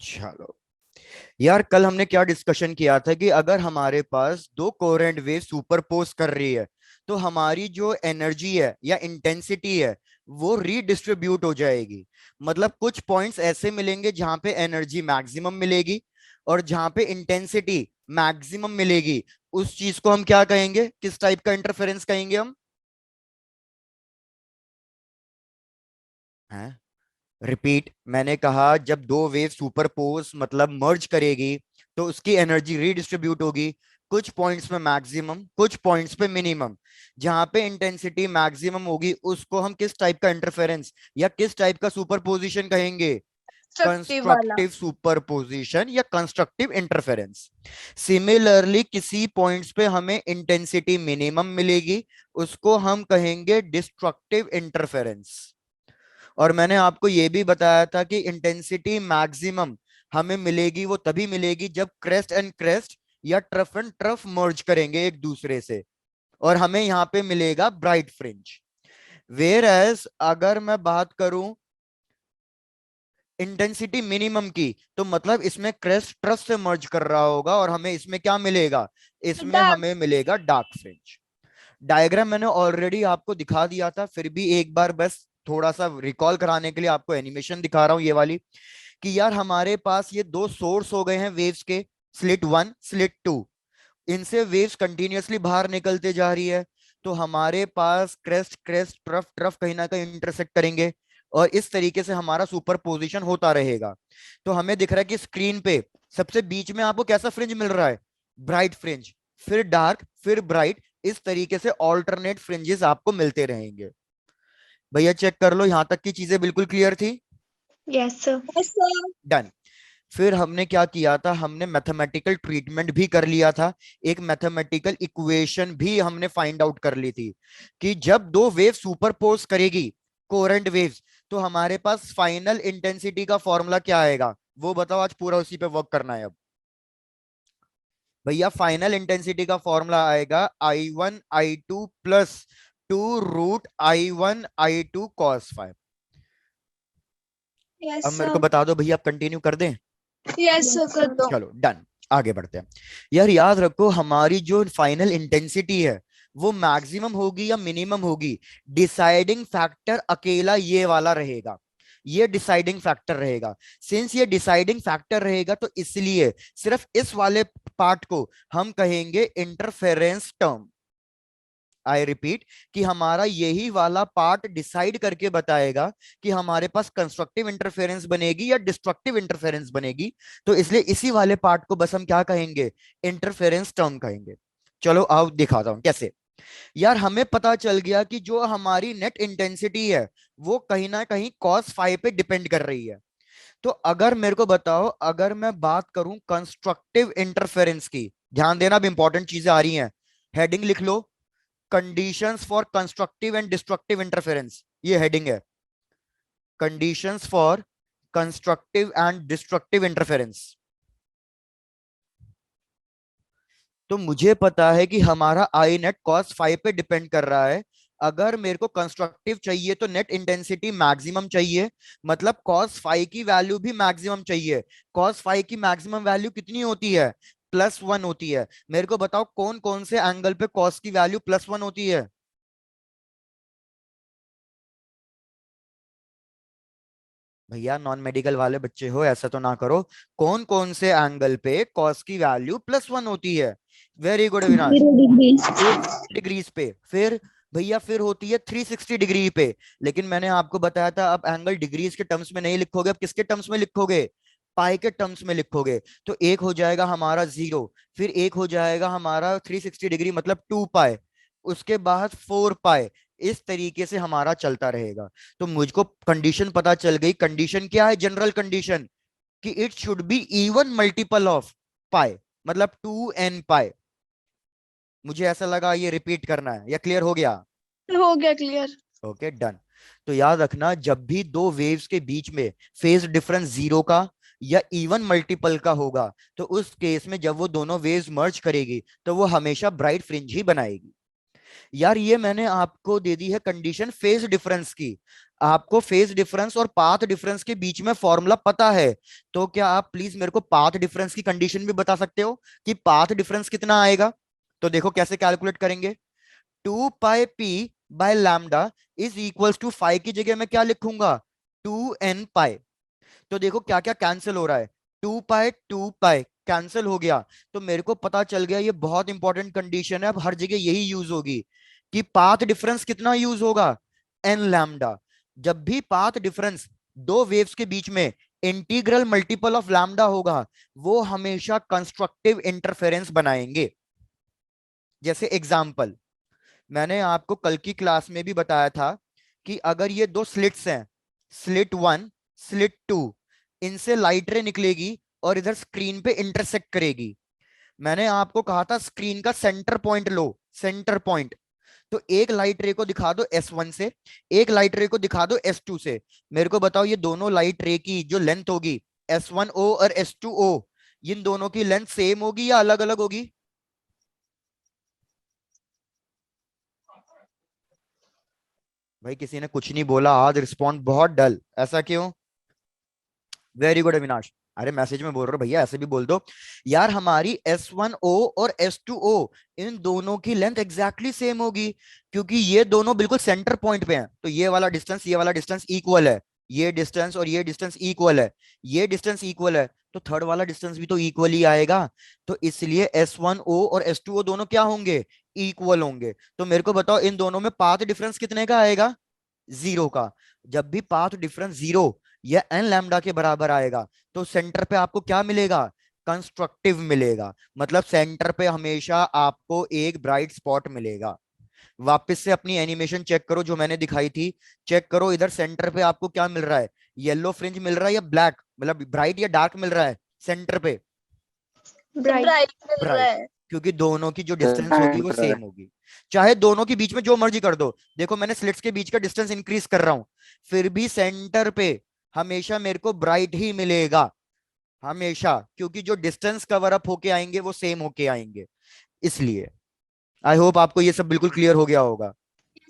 चलो यार, कल हमने क्या डिस्कशन किया था कि अगर हमारे पास दो कोहेरेंट वेव सुपरपोज कर रही है तो हमारी जो एनर्जी है या इंटेंसिटी है वो रीडिस्ट्रीब्यूट हो जाएगी। मतलब कुछ पॉइंट्स ऐसे मिलेंगे जहां पे एनर्जी मैक्सिमम मिलेगी और जहां पे इंटेंसिटी मैक्सिमम मिलेगी। उस चीज को हम क्या कहेंगे, किस टाइप का इंटरफेरेंस कहेंगे हम? हैं? रिपीट, मैंने कहा जब दो वेव सुपरपोज मतलब मर्ज करेगी तो उसकी एनर्जी रीडिस्ट्रीब्यूट होगी। कुछ पॉइंट्स में मैक्सिमम, कुछ पॉइंट्स पे मिनिमम। जहां पे इंटेंसिटी मैक्सिमम होगी उसको हम किस टाइप का इंटरफेरेंस या किस टाइप का सुपरपोजिशन कहेंगे? कंस्ट्रक्टिव वाला। कंस्ट्रक्टिव सुपरपोजिशन या कंस्ट्रक्टिव इंटरफेरेंस। सिमिलरली किसी पॉइंट्स पे हमें इंटेंसिटी मिनिमम मिलेगी, उसको हम कहेंगे डिस्ट्रक्टिव इंटरफेरेंस। और मैंने आपको यह भी बताया था कि इंटेंसिटी मैक्सिमम हमें मिलेगी, वो तभी मिलेगी जब क्रेस्ट एंड क्रेस्ट या ट्रफ एंड ट्रफ मर्ज करेंगे एक दूसरे से, और हमें यहाँ पे मिलेगा ब्राइट फ्रिंज। वेयर एज अगर मैं बात करूं इंटेंसिटी मिनिमम की, तो मतलब इसमें क्रेस्ट ट्रफ से मर्ज कर रहा होगा और हमें इसमें क्या मिलेगा? इसमें डार्क। हमें मिलेगा डार्क फ्रिंज। डायग्राम मैंने ऑलरेडी आपको दिखा दिया था, फिर भी एक बार बस थोड़ा सा रिकॉल कराने के लिए आपको एनिमेशन दिखा रहा हूं ये वाली। कि यार हमारे पास ये दो सोर्स हो गए हैं वेव्स के, स्लिट वन स्लिट टू। इनसे वेव्स कंटिन्यूअसली बाहर निकलते जा रही है। तो हमारे पास क्रेस्ट क्रेस्ट ट्रफ ट्रफ कहीं ना कहीं इंटरसेक्ट करेंगे और इस तरीके से हमारा सुपरपोजिशन होता रहेगा। तो हमें दिख रहा है कि स्क्रीन पे सबसे बीच में आपको कैसा फ्रिंज मिल रहा है? ब्राइट फ्रिंज, फिर डार्क, फिर ब्राइट। इस तरीके से ऑल्टरनेट फ्रिंजेस आपको मिलते रहेंगे। भैया चेक कर लो, यहां तक की चीजें बिल्कुल क्लियर थी? Yes sir. Yes sir. Done. फिर हमने क्या किया था, हमने मैथमेटिकल ट्रीटमेंट भी कर लिया था। एक मैथमेटिकल इक्वेशन भी हमने फाइंड आउट कर ली थी कि जब दो वेव सुपरपोज करेगी, कोरेंट वेव्स, तो हमारे पास फाइनल इंटेंसिटी का फॉर्मूला क्या आएगा? वो बताओ, आज पूरा उसी पे वर्क करना है अब। भैया फाइनल इंटेंसिटी का फॉर्मूला आएगा I1 I2 plus 2√I1 I2 cos 5। Yes अब मेरे को सर। बता दो भैया, आप कंटिन्यू कर दें? यस सर कर दो। चलो डन, आगे बढ़ते हैं। यार याद रखो, हमारी जो फाइनल इंटेंसिटी है वो मैक्सिमम होगी या मिनिमम होगी, डिसाइडिंग फैक्टर अकेला ये वाला रहेगा। ये डिसाइडिंग फैक्टर रहेगा। सिंस ये डिसाइडिंग फैक्टर रहेगा तो इसलिए सिर्फ इस वाले पार्ट को हम कहेंगे इंटरफेरेंस टर्म। आई रिपीट, कि हमारा यही वाला पार्ट डिसाइड करके बताएगा कि हमारे पास कंस्ट्रक्टिव इंटरफेरेंस बनेगी या डिस्ट्रक्टिव इंटरफेरेंस बनेगी। तो इसलिए इसी वाले पार्ट को बस हम क्या कहेंगे? इंटरफेरेंस टर्म कहेंगे। चलो आओ दिखाता हूं कैसे। यार हमें पता चल गया कि जो हमारी नेट इंटेंसिटी है वो कहीं ना कहीं cos 5 पे डिपेंड कर रही है। तो अगर मेरे को बताओ, अगर मैं बात करूं कंस्ट्रक्टिव इंटरफेरेंस की, ध्यान देना, अब इंपॉर्टेंट चीजें आ रही हैं। हेडिंग लिख लो, conditions for constructive and destructive interference, ये हेडिंग है। Conditions for constructive and destructive interference. तो मुझे पता है कि हमारा आई नेट cos 5 पे डिपेंड कर रहा है। अगर मेरे को कंस्ट्रक्टिव चाहिए तो नेट इंटेंसिटी मैक्सिमम चाहिए, मतलब cos 5 की वैल्यू भी मैक्सिमम चाहिए। cos 5 की मैक्सिमम वैल्यू कितनी होती है? +1 होती है। मेरे को बताओ कौन कौन से एंगल पे cos की वैल्यू +1 होती है? भैया नॉन मेडिकल वाले बच्चे हो, ऐसा तो ना करो। कौन कौन से एंगल पे कॉस की वैल्यू +1 होती है? Very good Avinash. 0 degree. 0 degrees पे। फिर भैया फिर होती है 360 डिग्री पे। लेकिन मैंने आपको बताया था अब एंगल डिग्रीज के टर्म्स में नहीं लिखोगे, अब किसके टर्म्स में लिखोगे? पाई के टर्म्स में लिखोगे। तो एक हो जाएगा हमारा 0, फिर एक हो जाएगा हमारा 360 डिग्री मतलब 2 पाई, उसके बाद 4 पाई। इस तरीके से हमारा चलता रहेगा। तो मुझको कंडीशन पता चल गई। कंडीशन क्या है? जनरल कंडीशन कि it should be even multiple of pi, मतलब 2n पाई। मुझे ऐसा लगा ये रिपीट करना है, या क्लियर हो गया? हो गया क्लियर। Okay done. तो याद रखना, जब भी दो वेव्स के बीच में फेज डिफरेंस 0 का या इवन मल्टीपल का होगा, तो उस केस में जब वो दोनों वेव्स मर्ज करेगी तो वो हमेशा ब्राइट फ्रिंज ही बनाएगी। यार ये मैंने आपको दे दी है कंडीशन फेज डिफरेंस की। आपको फेज डिफरेंस और पाथ डिफरेंस के बीच में फॉर्मूला पता है, तो क्या आप प्लीज मेरे को पाथ डिफरेंस की कंडीशन भी बता सकते हो कि पाथ डिफरेंस कितना आएगा? तो देखो कैसे कैलकुलेट करेंगे। 2 pi p by lambda is equals to 5 की जगह मैं क्या लिखूंगा? 2n पाई। तो देखो क्या क्या कैंसिल हो रहा है, 2 पाई कैंसिल हो गया। तो मेरे को पता चल गया, ये बहुत इंपॉर्टेंट कंडीशन है, अब हर जगह यही यूज होगी कि पाथ डिफरेंस कितना यूज होगा? n lambda. जब भी पाथ डिफरेंस दो वेव्स के बीच में इंटीग्रल मल्टीपल ऑफ लैम्डा होगा, वो हमेशा कंस्ट्रक्टिव इंटरफेरेंस बनाएंगे। जैसे एग्जाम्पल, मैंने आपको कल की क्लास में भी बताया था कि अगर ये दो स्लिट्स हैं, स्लिट 1, स्लिट 2, इनसे लाइट रे निकलेगी और इधर स्क्रीन पे इंटरसेक्ट करेगी। मैंने आपको कहा था स्क्रीन का सेंटर पॉइंट लो, सेंटर पॉइंट। तो एक लाइट रे को दिखा दो S1 से, एक लाइट रे को दिखा दो S2 से। मेरे को बताओ ये दोनों लाइट रे की जो लेंथ होगी, S1O और S2O, इन दोनों की लेंथ सेम होगी या अलग अलग होगी? भाई किसी ने कुछ नहीं बोला आज, रिस्पॉन्ड बहुत डल, ऐसा क्यों? Very good Avinash. अरे मैसेज में बोल रहे हो भैया, ऐसे भी बोल दो। यार हमारी S1O और S2O, इन दोनों की लेंथ एग्जैक्टली सेम होगी, क्योंकि ये दोनों बिल्कुल सेंटर पॉइंट पे हैं। तो ये वाला डिस्टेंस, ये वाला डिस्टेंस इक्वल है, ये डिस्टेंस और ये डिस्टेंस इक्वल है, ये डिस्टेंस इक्वल है, तो थर्ड वाला डिस्टेंस भी तो इक्वल ही आएगा। तो इसलिए S1O और S2O दोनों क्या होंगे? इक्वल होंगे। तो मेरे को बताओ इन दोनों में पाथ डिफरेंस कितने का आएगा? 0 का। जब भी पाथ डिफरेंस 0 या n लैम्डा के बराबर आएगा, तो सेंटर पे आपको क्या मिलेगा? कंस्ट्रक्टिव मिलेगा। मतलब सेंटर पे हमेशा आपको एक ब्राइट स्पॉट मिलेगा। वापस से अपनी एनिमेशन चेक करो जो मैंने दिखाई थी, चेक करो इधर सेंटर पे आपको क्या मिल रहा है? येलो फ्रिंज मिल रहा है या ब्लैक, मतलब ब्राइट या डार्क मिल रहा है सेंटर पे? ब्राइट मिल रहा ब्राइट। है। क्योंकि दोनों की जो डिस्टेंस होगी वो सेम होगी। चाहे दोनों के बीच में जो मर्जी कर दो, देखो मैंने स्लिट्स के बीच का डिस्टेंस इंक्रीज कर रहा हूं, फिर भी सेंटर पे हमेशा मेरे को ब्राइट ही मिलेगा, हमेशा, क्योंकि जो डिस्टेंस कवर अप होके आएंगे वो सेम होके आएंगे। इसलिए आई होप आपको ये सब बिल्कुल क्लियर हो गया होगा।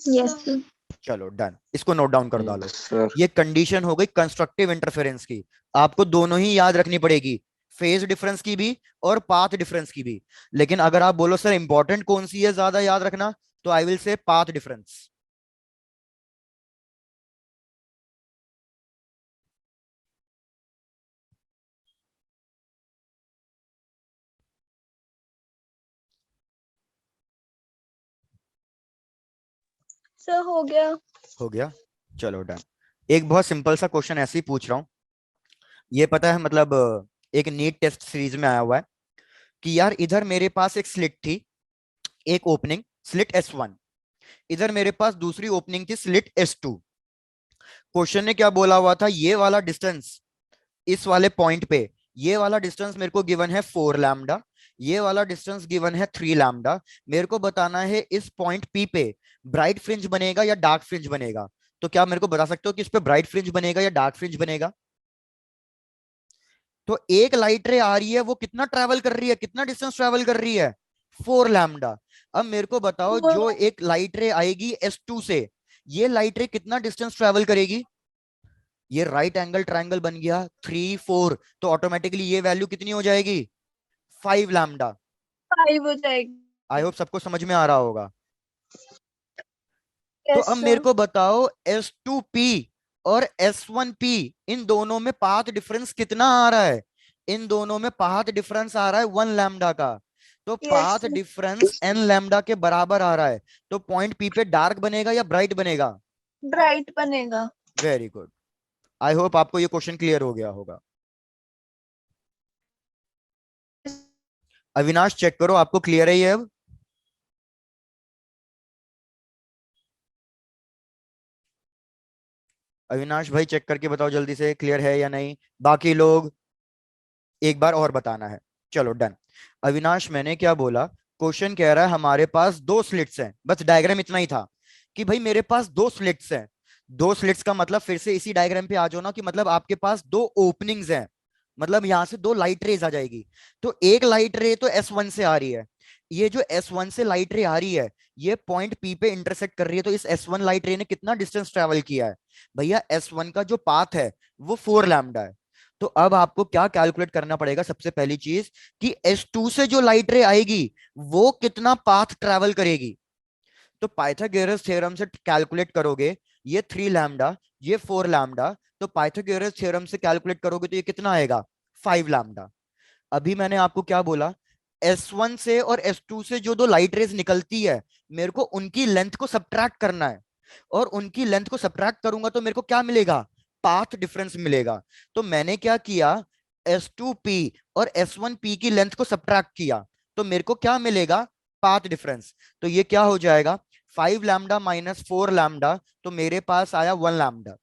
Yes sir. चलो डन, इसको नोट डाउन कर डालो। सर। ये कंडीशन हो गई कंस्ट्रक्टिव इंटरफेरेंस की। आपको दोनों ही याद रखनी पड़ेगी, फेज डिफरेंस की भी और पाथ डिफरेंस की भी। लेकिन अगर आप बोलो सर इंपॉर्टेंट कौन सी है ज्यादा याद रखना, तो I will say path difference. Sir हो गया। हो गया, चलो डन। एक बहुत सिंपल सा क्वेश्चन ऐसे ही पूछ रहा हूँ। ये पता है मतलब एक नीट टेस्ट सीरीज में आया हुआ है कि यार इधर मेरे पास एक स्लिट थी, एक ओपनिंग स्लिट S1, इधर मेरे पास दूसरी ओपनिंग थी स्लिट S2। क्वेश्चन ने क्या बोला हुआ था, ये वाला डिस्टेंस इस वाले पॉइंट पे, ये वाला डिस्टेंस मेरे को गिवन है 4 लैम्डा, ये वाला डिस्टेंस गिवन है 3 लैम्डा। मेरे को बताना है इस पॉइंट P पे ब्राइट फ्रिंज बनेगा या डार्क फ्रिंज बनेगा। तो क्या मेरे को बता सकते हो कि इस पे ब्राइट फ्रिंज बनेगा या डार्क फ्रिंज बनेगा? तो एक लाइट रे आ रही है, वो कितना ट्रेवल कर रही है, कितना डिस्टेंस ट्रेवल कर रही है? 4 लैम्डा। अब मेरे को बताओ जो एक लाइट रे आएगी S2 से, ये लाइट रे कितना डिस्टेंस ट्रेवल करेगी? ये राइट एंगल ट्रायंगल बन गया 3 4, तो ऑटोमेटिकली ये वैल्यू कितनी हो जाएगी? 5 लैम्डा। 5 हो जाएगी। आई होप सबको समझ में आ रहा होगा। तो यस अब मेरे सर। को बताओ S2P और S1P, इन दोनों में पाथ डिफरेंस कितना आ रहा है? इन दोनों में पाथ डिफरेंस आ रहा है 1 लैम्डा का। तो yes path difference n lambda के बराबर आ रहा है, तो पॉइंट P पे डार्क बनेगा या ब्राइट बनेगा? ब्राइट बनेगा। Very good. आई होप आपको ये क्वेश्चन क्लियर हो गया होगा। अविनाश चेक करो आपको क्लियर है ये अब? अविनाश भाई चेक करके बताओ जल्दी से क्लियर है या नहीं। बाकी लोग एक बार और बताना है। चलो डन। अविनाश मैंने क्या बोला, क्वेश्चन कह रहा है हमारे पास दो स्लिट्स हैं, बस डायग्राम इतना ही था कि भाई मेरे पास दो स्लिट्स हैं। दो स्लिट्स का मतलब फिर से इसी डायग्राम पे आ जाओ ना, कि मतलब आपके पास दो ओपनिंग्स हैं, मतलब यहां से दो लाइट रेज आ जाएगी। तो एक लाइट रे तो S1 से आ रही है, ये जो S1 से लाइट रे आ रही है, ये पॉइंट P पे इंटरसेक्ट कर रही है, तो इस S1 लाइट रे ने कितना डिस्टेंस ट्रेवल किया है? भैया S1 का जो पाथ है वो 4 लैम्डा है। तो अब आपको क्या कैलकुलेट करना पड़ेगा? सबसे पहली चीज कि S2 से जो लाइट रे आएगी वो कितना पाथ ट्रेवल करेगी। तो पाइथागोरस थ्योरम से कैलकुलेट करोगे, ये 3 लैम्डा, ये 4 लैम्डा, तो पाइथागोरस थ्योरम से कैलकुलेट करोगे तो ये कितना आएगा? 5 लैम्डा। अभी मैंने आपको क्या बोला? S1 से और S2 से जो दो लाइट रेज निकलती है, मेरे को उनकी लेंथ को सब्ट्रैक्ट करना है, और उनकी लेंथ को सब्ट्रैक्ट करूंगा तो मेरे को क्या मिलेगा? पाथ डिफरेंस मिलेगा। तो मैंने क्या किया? S2P और S1P की लेंथ को सब्ट्रैक्ट किया, तो मेरे को क्या मिलेगा? Path difference. तो ये क्या हो जाएगा? 5 लैम्डा माइनस 4 लैम्डा, तो मेरे पास आया 1 लैम्डा।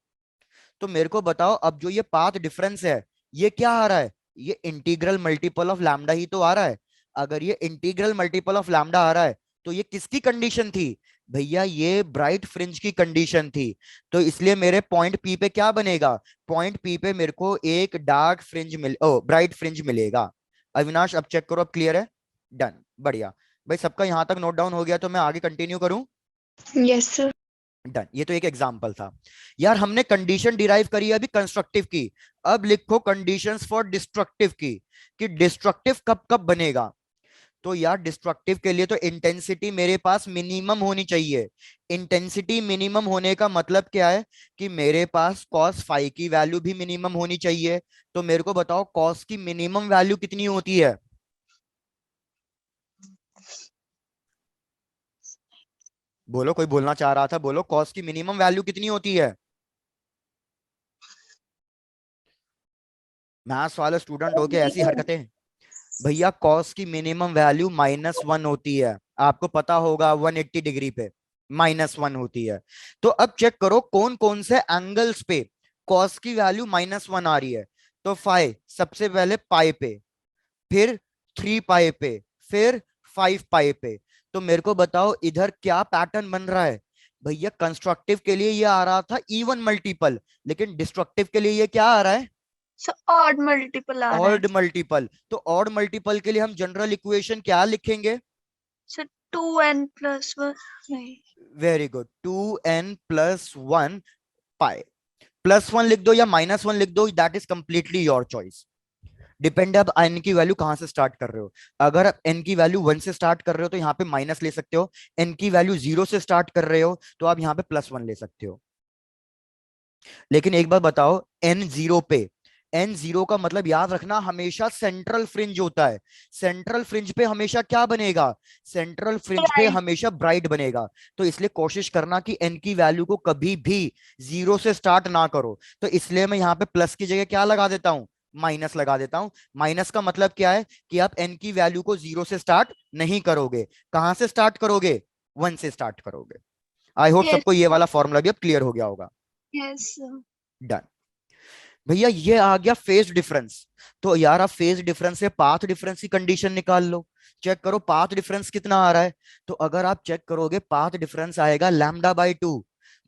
तो मेरे को बताओ, अब जो ये पाथ डिफरेंस है, ये क्या आ रहा है? ये इंटीग्रल मल्टीपल ऑफ लैम्डा ही तो आ रहा है। अगर ये इंटीग्रल मल्टीपल ऑफ लैम्डा आ रहा है, तो ये किसकी कंडीशन थी? भैया ये ब्राइट फ्रिंज की कंडीशन थी। तो इसलिए मेरे पॉइंट पी पे क्या बनेगा? पॉइंट पी पे मेरे को एक डार्क फ्रिंज ब्राइट फ्रिंज मिलेगा। अविनाश अब चेक करो, अब क्लियर है? डन, बढ़िया। भाई सबका यहां तक नोट डाउन हो गया, तो मैं आगे कंटिन्यू करूं? Yes sir. डन, ये तो एक एग्जांपल था। यार हमने कंडीशन डिराइव करी है अभी कंस्ट्रक्टिव की। अब लिखो कंडीशंस फॉर डिस्ट्रक्टिव की, कि डिस्ट्रक्टिव कब कब बनेगा। तो यार डिस्ट्रक्टिव के लिए तो इंटेंसिटी मेरे पास मिनिमम होनी चाहिए। इंटेंसिटी मिनिमम होने का मतलब क्या है? कि मेरे पास कॉस फाई की वैल्यू भी मिनिमम होनी चाहिए। तो मेरे को बताओ कॉस की मिनिमम वैल्यू कितनी होती है? बोलो, कोई बोलना चाह रहा था, बोलो, कॉस की मिनिमम वैल्यू कितनी होती है? मैथ्स वाले स्टूडेंट होके ऐसी हरकतें। भैया कॉस की मिनिमम वैल्यू -1 होती है। आपको पता होगा 180 डिग्री पे -1 होती है। तो अब चेक करो कौन कौन से एंगल्स पे कॉस की वैल्यू -1 आ रही है। तो फाइ सबसे पहले पाई पे, फिर 3 पाई पे, फिर 5 पाई पे। तो मेरे को बताओ इधर क्या पैटर्न बन रहा है? भैया कंस्ट्रक्टिव के लिए ये आ रहा था इवन मल्टीपल, लेकिन डिस्ट्रक्टिव के लिए ये क्या आ रहा है? सर ऑड मल्टीपल आ रहा है। Odd multiple. तो ऑड मल्टीपल के लिए हम जनरल इक्वेशन क्या लिखेंगे? सर 2n+1 नहीं। वेरी गुड, 2n+1 पाई। +1 लिख दो या -1 लिख दो, that is completely your choice. Depend अब एन की वैल्यू कहां से स्टार्ट कर रहे हो। अगर आप एन की वैल्यू 1 से स्टार्ट कर रहे हो तो यहाँ पे माइनस ले सकते हो। एन की वैल्यू 0 से स्टार्ट कर रहे हो तो आप यहाँ पे +1 ले सकते हो। लेकिन एक बार बताओ, N0 पे, N0 का मतलब याद रखना हमेशा सेंट्रल फ्रिंज होता है। सेंट्रल फ्रिंज पे हमेशा क्या बनेगा? सेंट्रल फ्रिंज पे राइट। हमेशा ब्राइट बनेगा। तो इसलिए कोशिश करना कि N की वैल्यू को कभी भी 0 से स्टार्ट ना करो। तो इसलिए मैं यहाँ पे प्लस की जगह क्या लगा देता हूँ? माइनस लगा देता हूं। माइनस का मतलब क्या है? कि आप N की वैल्यू को 0 से स्टार्ट नहीं करोगे। कहां से स्टार्ट करोगे? 1 से स्टार्ट करोगे। I hope yes. सबको ये वाला फॉर्मूला भी अब क्लियर हो गया होगा। Yes sir. डन। भैया ये आ गया फेज डिफरेंस। तो यार आप फेज डिफरेंस से पाथ डिफरेंस की कंडीशन निकाल लो। चेक करो पाथ डिफरेंस कितना आ रहा है। तो अगर आप चेक करोगे पाथ डिफरेंस आएगा λ/2,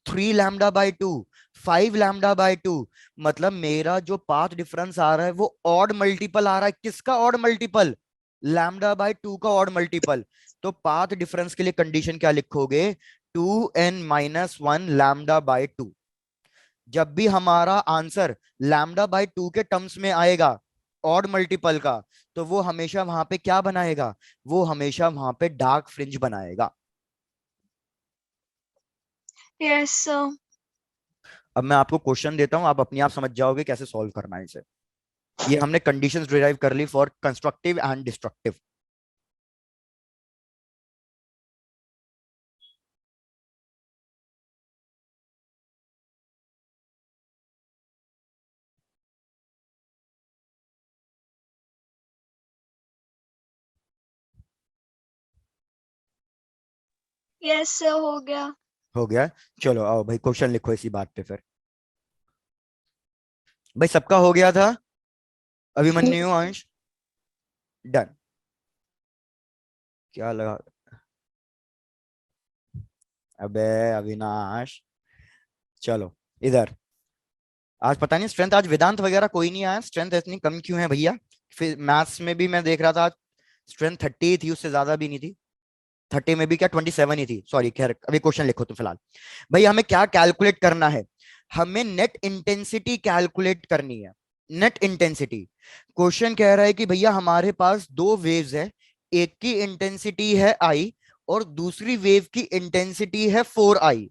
3 λ/2, 5 λ/2। मतलब मेरा जो पाथ डिफरेंस आ रहा है वो ऑड मल्टीपल आ रहा है। किसका ऑड मल्टीपल? λ/2 का ऑड मल्टीपल। तो पाथ डिफरेंस के लिए कंडीशन क्या लिखोगे? 2n-1 λ/2। जब भी हमारा आंसर λ/2 के टर्म्स में आएगा ऑड मल्टीपल का, तो वो हमेशा वहां पे क्या बनाएगा? वो हमेशा वहां पे डार्क फ्रिंज बनाएगा। Yes sir. अब मैं आपको क्वेश्चन देता हूं, आप अपने आप समझ जाओगे कैसे सॉल्व करना है इसे। ये हमने कंडीशंस डिराइव कर ली for constructive and destructive. Yes sir हो गया। हो गया? चलो आओ भाई क्वेश्चन लिखो इसी बात पे फिर। भाई सबका हो गया था? अभिमन्यु, अंश? डन। क्या लगा? अबे अविनाश, चलो इधर। आज पता नहीं स्ट्रेंथ, आज वेदांत वगैरह कोई नहीं आया, स्ट्रेंथ इतनी कम क्यों है भैया? फिर मैथ्स में भी मैं देख रहा था आज स्ट्रेंथ 30 थी, उससे ज्यादा भी नहीं थी। 30 में भी क्या 27 ही थी, सॉरी। खैर अभी क्वेश्चन लिखो तो फिलहाल। भाई हमें क्या कैलकुलेट करना है? हमें नेट इंटेंसिटी कैलकुलेट करनी है। Net intensity. क्वेश्चन कह रहा है कि भैया हमारे पास दो वेव्स है, एक की इंटेंसिटी है आई और दूसरी वेव की इंटेंसिटी है 4i।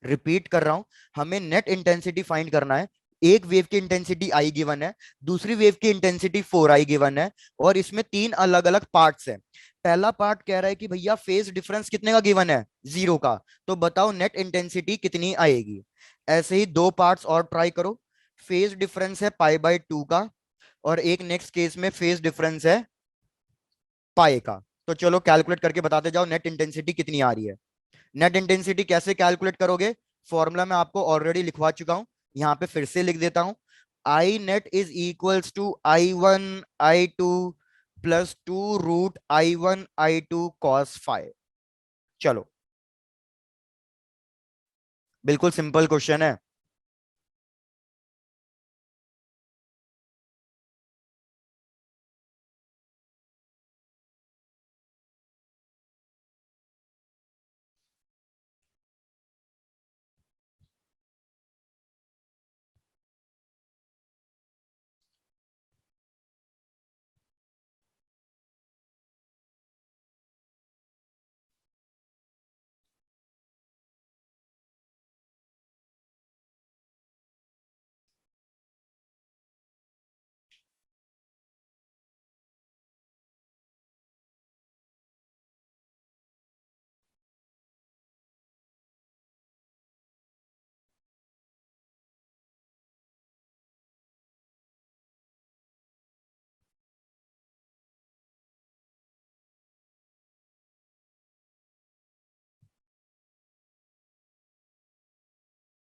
रिपीट कर रहा हूं, हमें नेट इंटेंसिटी फाइंड करना है। एक वेव की इंटेंसिटी आई गिवन है, दूसरी वेव की इंटेंसिटी 4i गिवन है, और इसमें तीन अलग अलग पार्ट्स हैं। पहला पार्ट कह रहा है कि भैया फेज डिफरेंस कितने का गिवन है? 0 का। तो बताओ नेट इंटेंसिटी कितनी आएगी? ऐसे ही दो पार्ट्स और ट्राई करो। फेज डिफरेंस है पाई/2 का, और एक नेक्स्ट केस में फेज डिफरेंस है पाई का। तो चलो कैलकुलेट करके बताते जाओ नेट इंटेंसिटी कितनी आ रही है। नेट इंटेंसिटी कैसे कैलकुलेट करोगे? फॉर्मूला मैं आपको ऑलरेडी लिखवा चुका हूं, यहां पे फिर से लिख देता हूं। I net is equals to I1 I2 plus 2√I1 I2 cos five. चलो, बिल्कुल सिंपल क्वेश्चन है।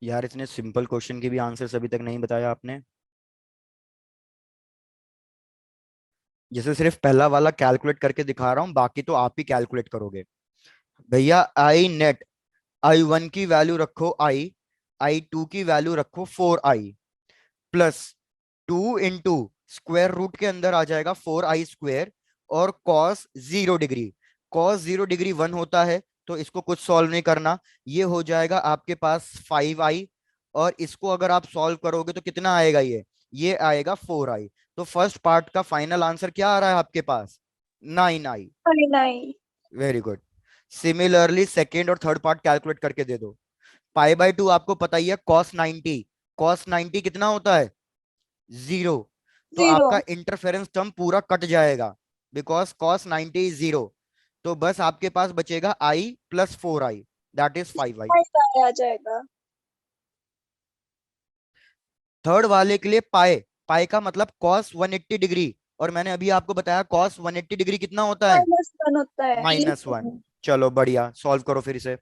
यार इतने सिंपल क्वेश्चन के भी आंसर्स अभी तक नहीं बताया आपने। जैसे सिर्फ पहला वाला कैलकुलेट करके दिखा रहा हूं, बाकी तो आप ही कैलकुलेट करोगे। भैया आई नेट, I1 की वैल्यू रखो I2 की वैल्यू रखो 4i, plus 2 into square root के अंदर आ जाएगा 4i स्क्वायर, और cos 0 डिग्री। cos 0 डिग्री 1 होता है, तो इसको कुछ सॉल्व नहीं करना। ये हो जाएगा आपके पास 5i, और इसको अगर आप सॉल्व करोगे तो कितना आएगा? ये आएगा 4i। तो फर्स्ट पार्ट का फाइनल आंसर क्या आ रहा है आपके पास? 9i। 9. Very good. Similarly second और थर्ड पार्ट कैलकुलेट करके दे दो। पाई/2 आपको पता ही है, cos 90। cos 90 कितना होता है? 0। तो 0. आपका इंटरफेरेंस टर्म पूरा कट जाएगा, बिकॉज cos 90 इज 0। तो बस आपके पास बचेगा I plus 4i, that is 5i। 5 आ जाएगा. थर्ड वाले के लिए पाए, पाए का मतलब cos 180 डिग्री, और मैंने अभी आपको बताया cos 180 डिग्री कितना होता है? -1 होता है. -1। चलो बढ़िया, सॉल्व करो फिर इसे।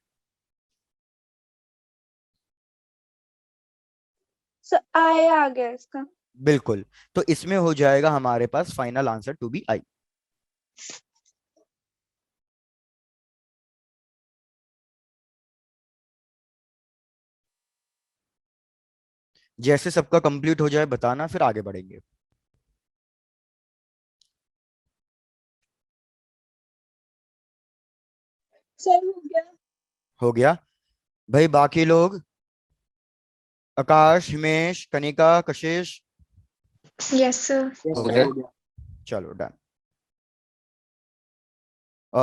आया आ गया इसका. बिल्कुल। तो इसमें हो जाएगा हमारे पास final answer to be I. जैसे सबका कंप्लीट हो जाए बताना, फिर आगे बढ़ेंगे। सर हो गया. हो गया। भाई बाकी लोग, आकाश, हिमेश, कनिका, कशिश, यस सर. हो यस गया? सर. चलो डन।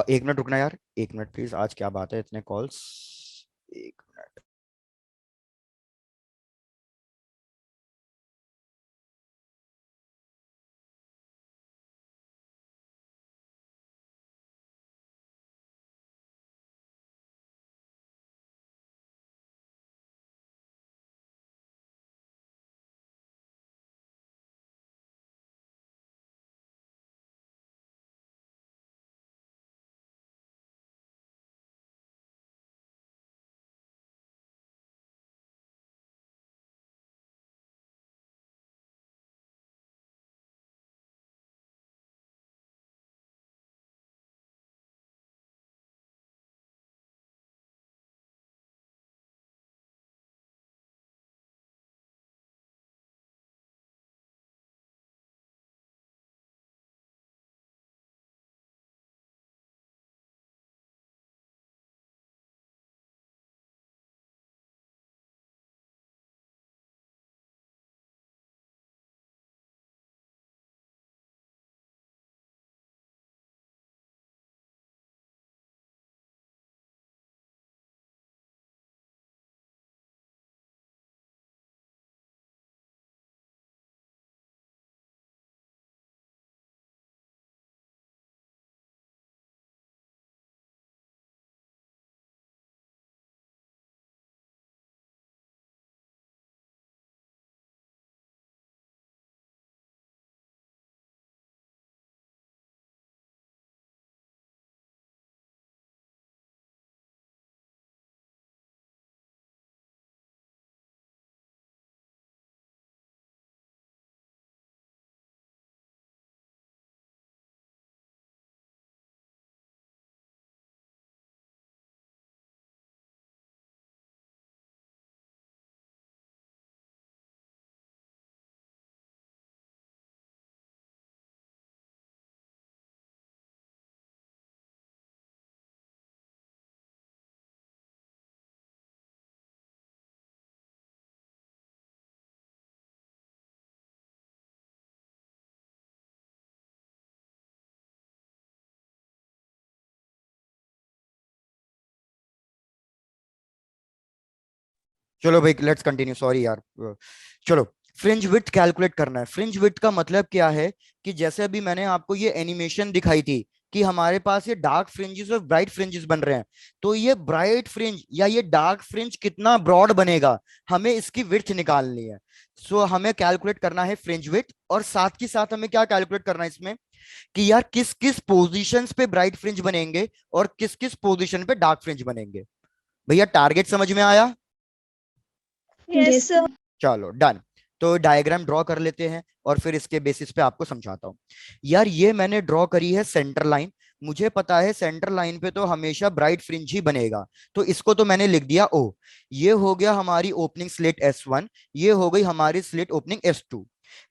1 मिनट रुकना यार, 1 मिनट प्लीज। आज क्या बात है, इतने कॉल्स। 1 मिनट। चलो भाई लेट्स कंटिन्यू, सॉरी यार। चलो, फ्रिंज विड्थ कैलकुलेट करना है। फ्रिंज विड्थ का मतलब क्या है कि जैसे अभी मैंने आपको ये एनिमेशन दिखाई थी कि हमारे पास ये डार्क फ्रिंजेस और ब्राइट फ्रिंजेस बन रहे हैं, तो ये ब्राइट फ्रिंज या ये डार्क फ्रिंज कितना ब्रॉड बनेगा, हमें इसकी विड्थ निकालनी है। सो हमें कैलकुलेट करना है फ्रिंज विड्थ, और साथ ही साथ हमें क्या कैलकुलेट करना है इसमें कि यार किस किस पोजीशंस पे ब्राइट फ्रिंज बनेंगे और किस किस पोजीशन पे डार्क फ्रिंज बनेंगे। भैया टारगेट समझ में आया? Yes, Yes, sir. sir. चलो डन। तो डायग्राम ड्रॉ कर लेते हैं और फिर इसके बेसिस पे आपको समझाता हूँ। यार ये मैंने ड्रॉ करी है सेंटर लाइन। मुझे पता है सेंटर लाइन पे तो हमेशा ब्राइट फ्रिंज ही बनेगा, तो इसको तो मैंने लिख दिया ओ। ये हो गया हमारी ओपनिंग स्लिट S1, ये हो गई हमारी स्लिट ओपनिंग S2।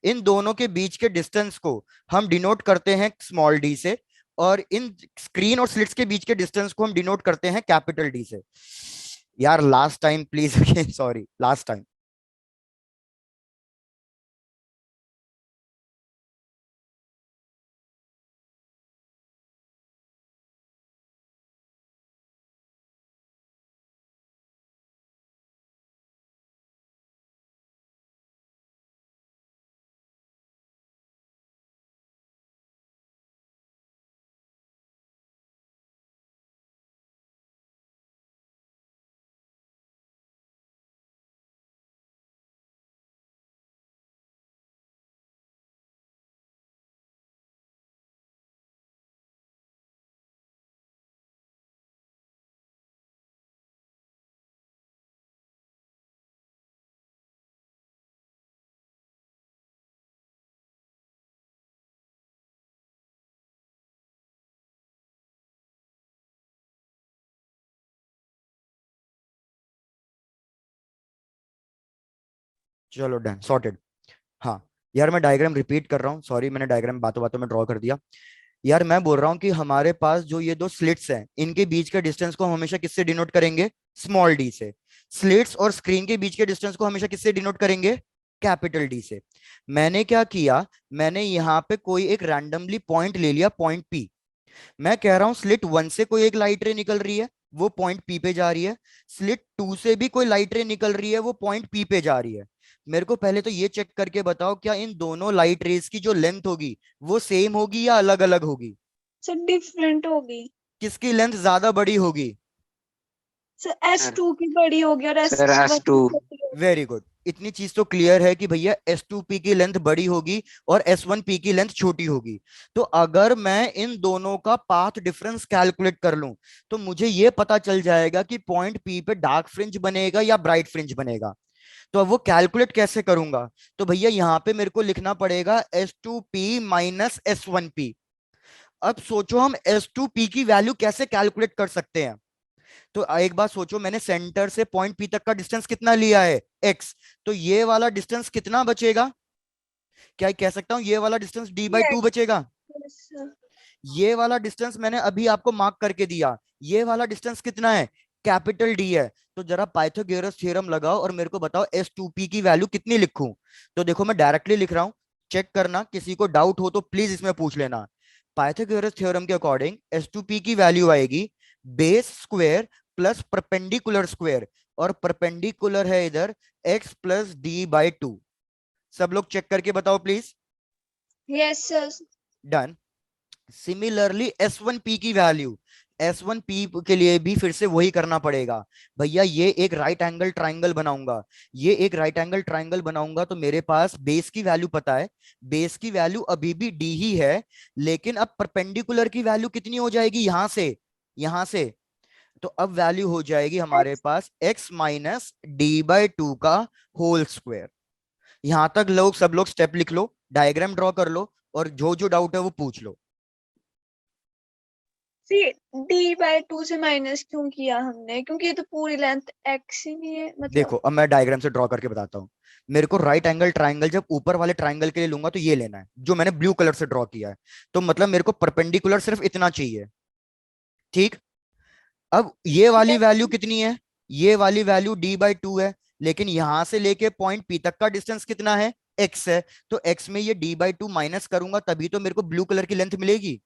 इन दोनों के बीच के डिस्टेंस को हम डिनोट करते हैं स्मॉल डी से, और इन स्क्रीन और स्लिट्स के बीच के डिस्टेंस को हम डिनोट करते हैं कैपिटल डी से। यार last time please, again sorry, last time. चलो डन, सॉर्टेड। हाँ यार मैं डायग्राम रिपीट कर रहा हूँ, सॉरी मैंने डायग्राम बातों बातों में ड्रॉ कर दिया। यार मैं बोल रहा हूँ कि हमारे पास जो ये दो स्लिट्स हैं, इनके बीच के डिस्टेंस को हम हमेशा किससे डिनोट करेंगे? स्मॉल डी से। स्लिट्स और स्क्रीन के बीच के डिस्टेंस को हमेशा किससे डिनोट करेंगे? कैपिटल डी से। मैंने क्या किया, मैंने यहाँ पे कोई एक रैंडमली पॉइंट ले लिया, पॉइंट पी। मैं कह रहा हूं स्लिट 1 से कोई एक लाइट रे निकल रही है, वो पॉइंट पी पे जा रही है। स्लिट 2 से भी कोई लाइट रे निकल रही है, वो पॉइंट पी पे जा रही है। मेरे को पहले तो ये चेक करके बताओ, क्या इन दोनों लाइट रेस की जो लेंथ होगी वो सेम होगी या अलग अलग होगी? सर डिफरेंट होगी। किसकी लेंथ ज्यादा बड़ी होगी? सर S2 की बड़ी होगी और Sir, S1 has की to. छोटी होगी। Very good. इतनी चीज तो क्लियर है कि भैया S2P की लेंथ बड़ी होगी और S1P की लेंथ छोटी होगी। तो अगर मैं इन दोनों का पाथ डिफरेंस कैलकुलेट कर लूं, तो मुझे यह पता चल जाएगा कि पॉइंट P पे डार्क फ्रिंज बनेगा या ब्राइट फ्रिंज बनेगा। तो अब वो कैलकुलेट कैसे करूंगा? तो भैया यहाँ पे मेरे को लिखना पड़ेगा S2P माइनस S1P। अब सोचो हम S2P की वैल्यू कैसे कैलकुलेट कर सकते हैं। तो एक बात सोचो, मैंने सेंटर से पॉइंट पी तक का डिस्टेंस कितना लिया है? x। तो ये वाला डिस्टेंस कितना बचेगा? क्या कह सकता हूं ये वाला डिस्टेंस d/2 Yes, बचेगा? yes, sir. ये वाला डिस्टेंस मैंने अभी आपको मार्क करके दिया, ये वाला डिस्टेंस कितना है? कैपिटल डी है। तो जरा पाइथागोरस थ्योरम लगाओ और मेरे को बताओ S2P की वैल्यू कितनी लिखूं। तो देखो मैं डायरेक्टली लिख रहा हूं, चेक करना, किसी को डाउट हो तो प्लीज इसमें पूछ लेना। पाइथागोरस थ्योरम के अकॉर्डिंग S2P की वैल्यू आएगी base square plus perpendicular square, और परपेंडिकुलर है इधर x प्लस d/2। सब लोग चेक करके बताओ please. Yes, sir. Done. Similarly S1P की वैल्यू, S1P के लिए भी फिर से वही करना पड़ेगा। भैया ये एक राइट एंगल ट्राइंगल बनाऊंगा, ये एक राइट एंगल ट्राइंगल बनाऊंगा, तो मेरे पास बेस की वैल्यू पता है, बेस की वैल्यू अभी भी D ही है, लेकिन अब परपेंडिकुलर की वैल्यू कितनी हो जाएगी यहां से, यहां से। तो अब वैल्यू हो जाएगी हमारे X, पास x माइनस d/2 का होल स्क्वायर। यहां तक लोग, सब लोग स्टेप लिख लो, डायग्राम ड्रॉ कर लो, और जो जो डाउट है वो पूछ लो। फिर D/2 से माइनस क्यों किया हमने? क्योंकि ये तो पूरी लेंथ X ही है, देखो मतलब। अब मैं डायग्राम से ड्रॉ करके बताता हूँ। मेरे को राइट एंगल ट्राइंगल जब ऊपर वाले ट्राइंगल के लिए लूंगा तो ये लेना है जो मैंने ब्लू कलर से ड्रॉ किया है। तो मतलब मेरे को परपेंडिकुलर सिर्फ इतना चाहिए, ठीक। अब ये वाली Yes, वैल्यू कितनी है? ये वाली वैल्यू d/2 है, लेकिन यहां से लेके पॉइंट P तक का डिस्टेंस कितना है? x है। तो x में ये d/2 माइनस करूंगा तभी तो मेरे को ब्लू कलर की लेंथ मिलेगी।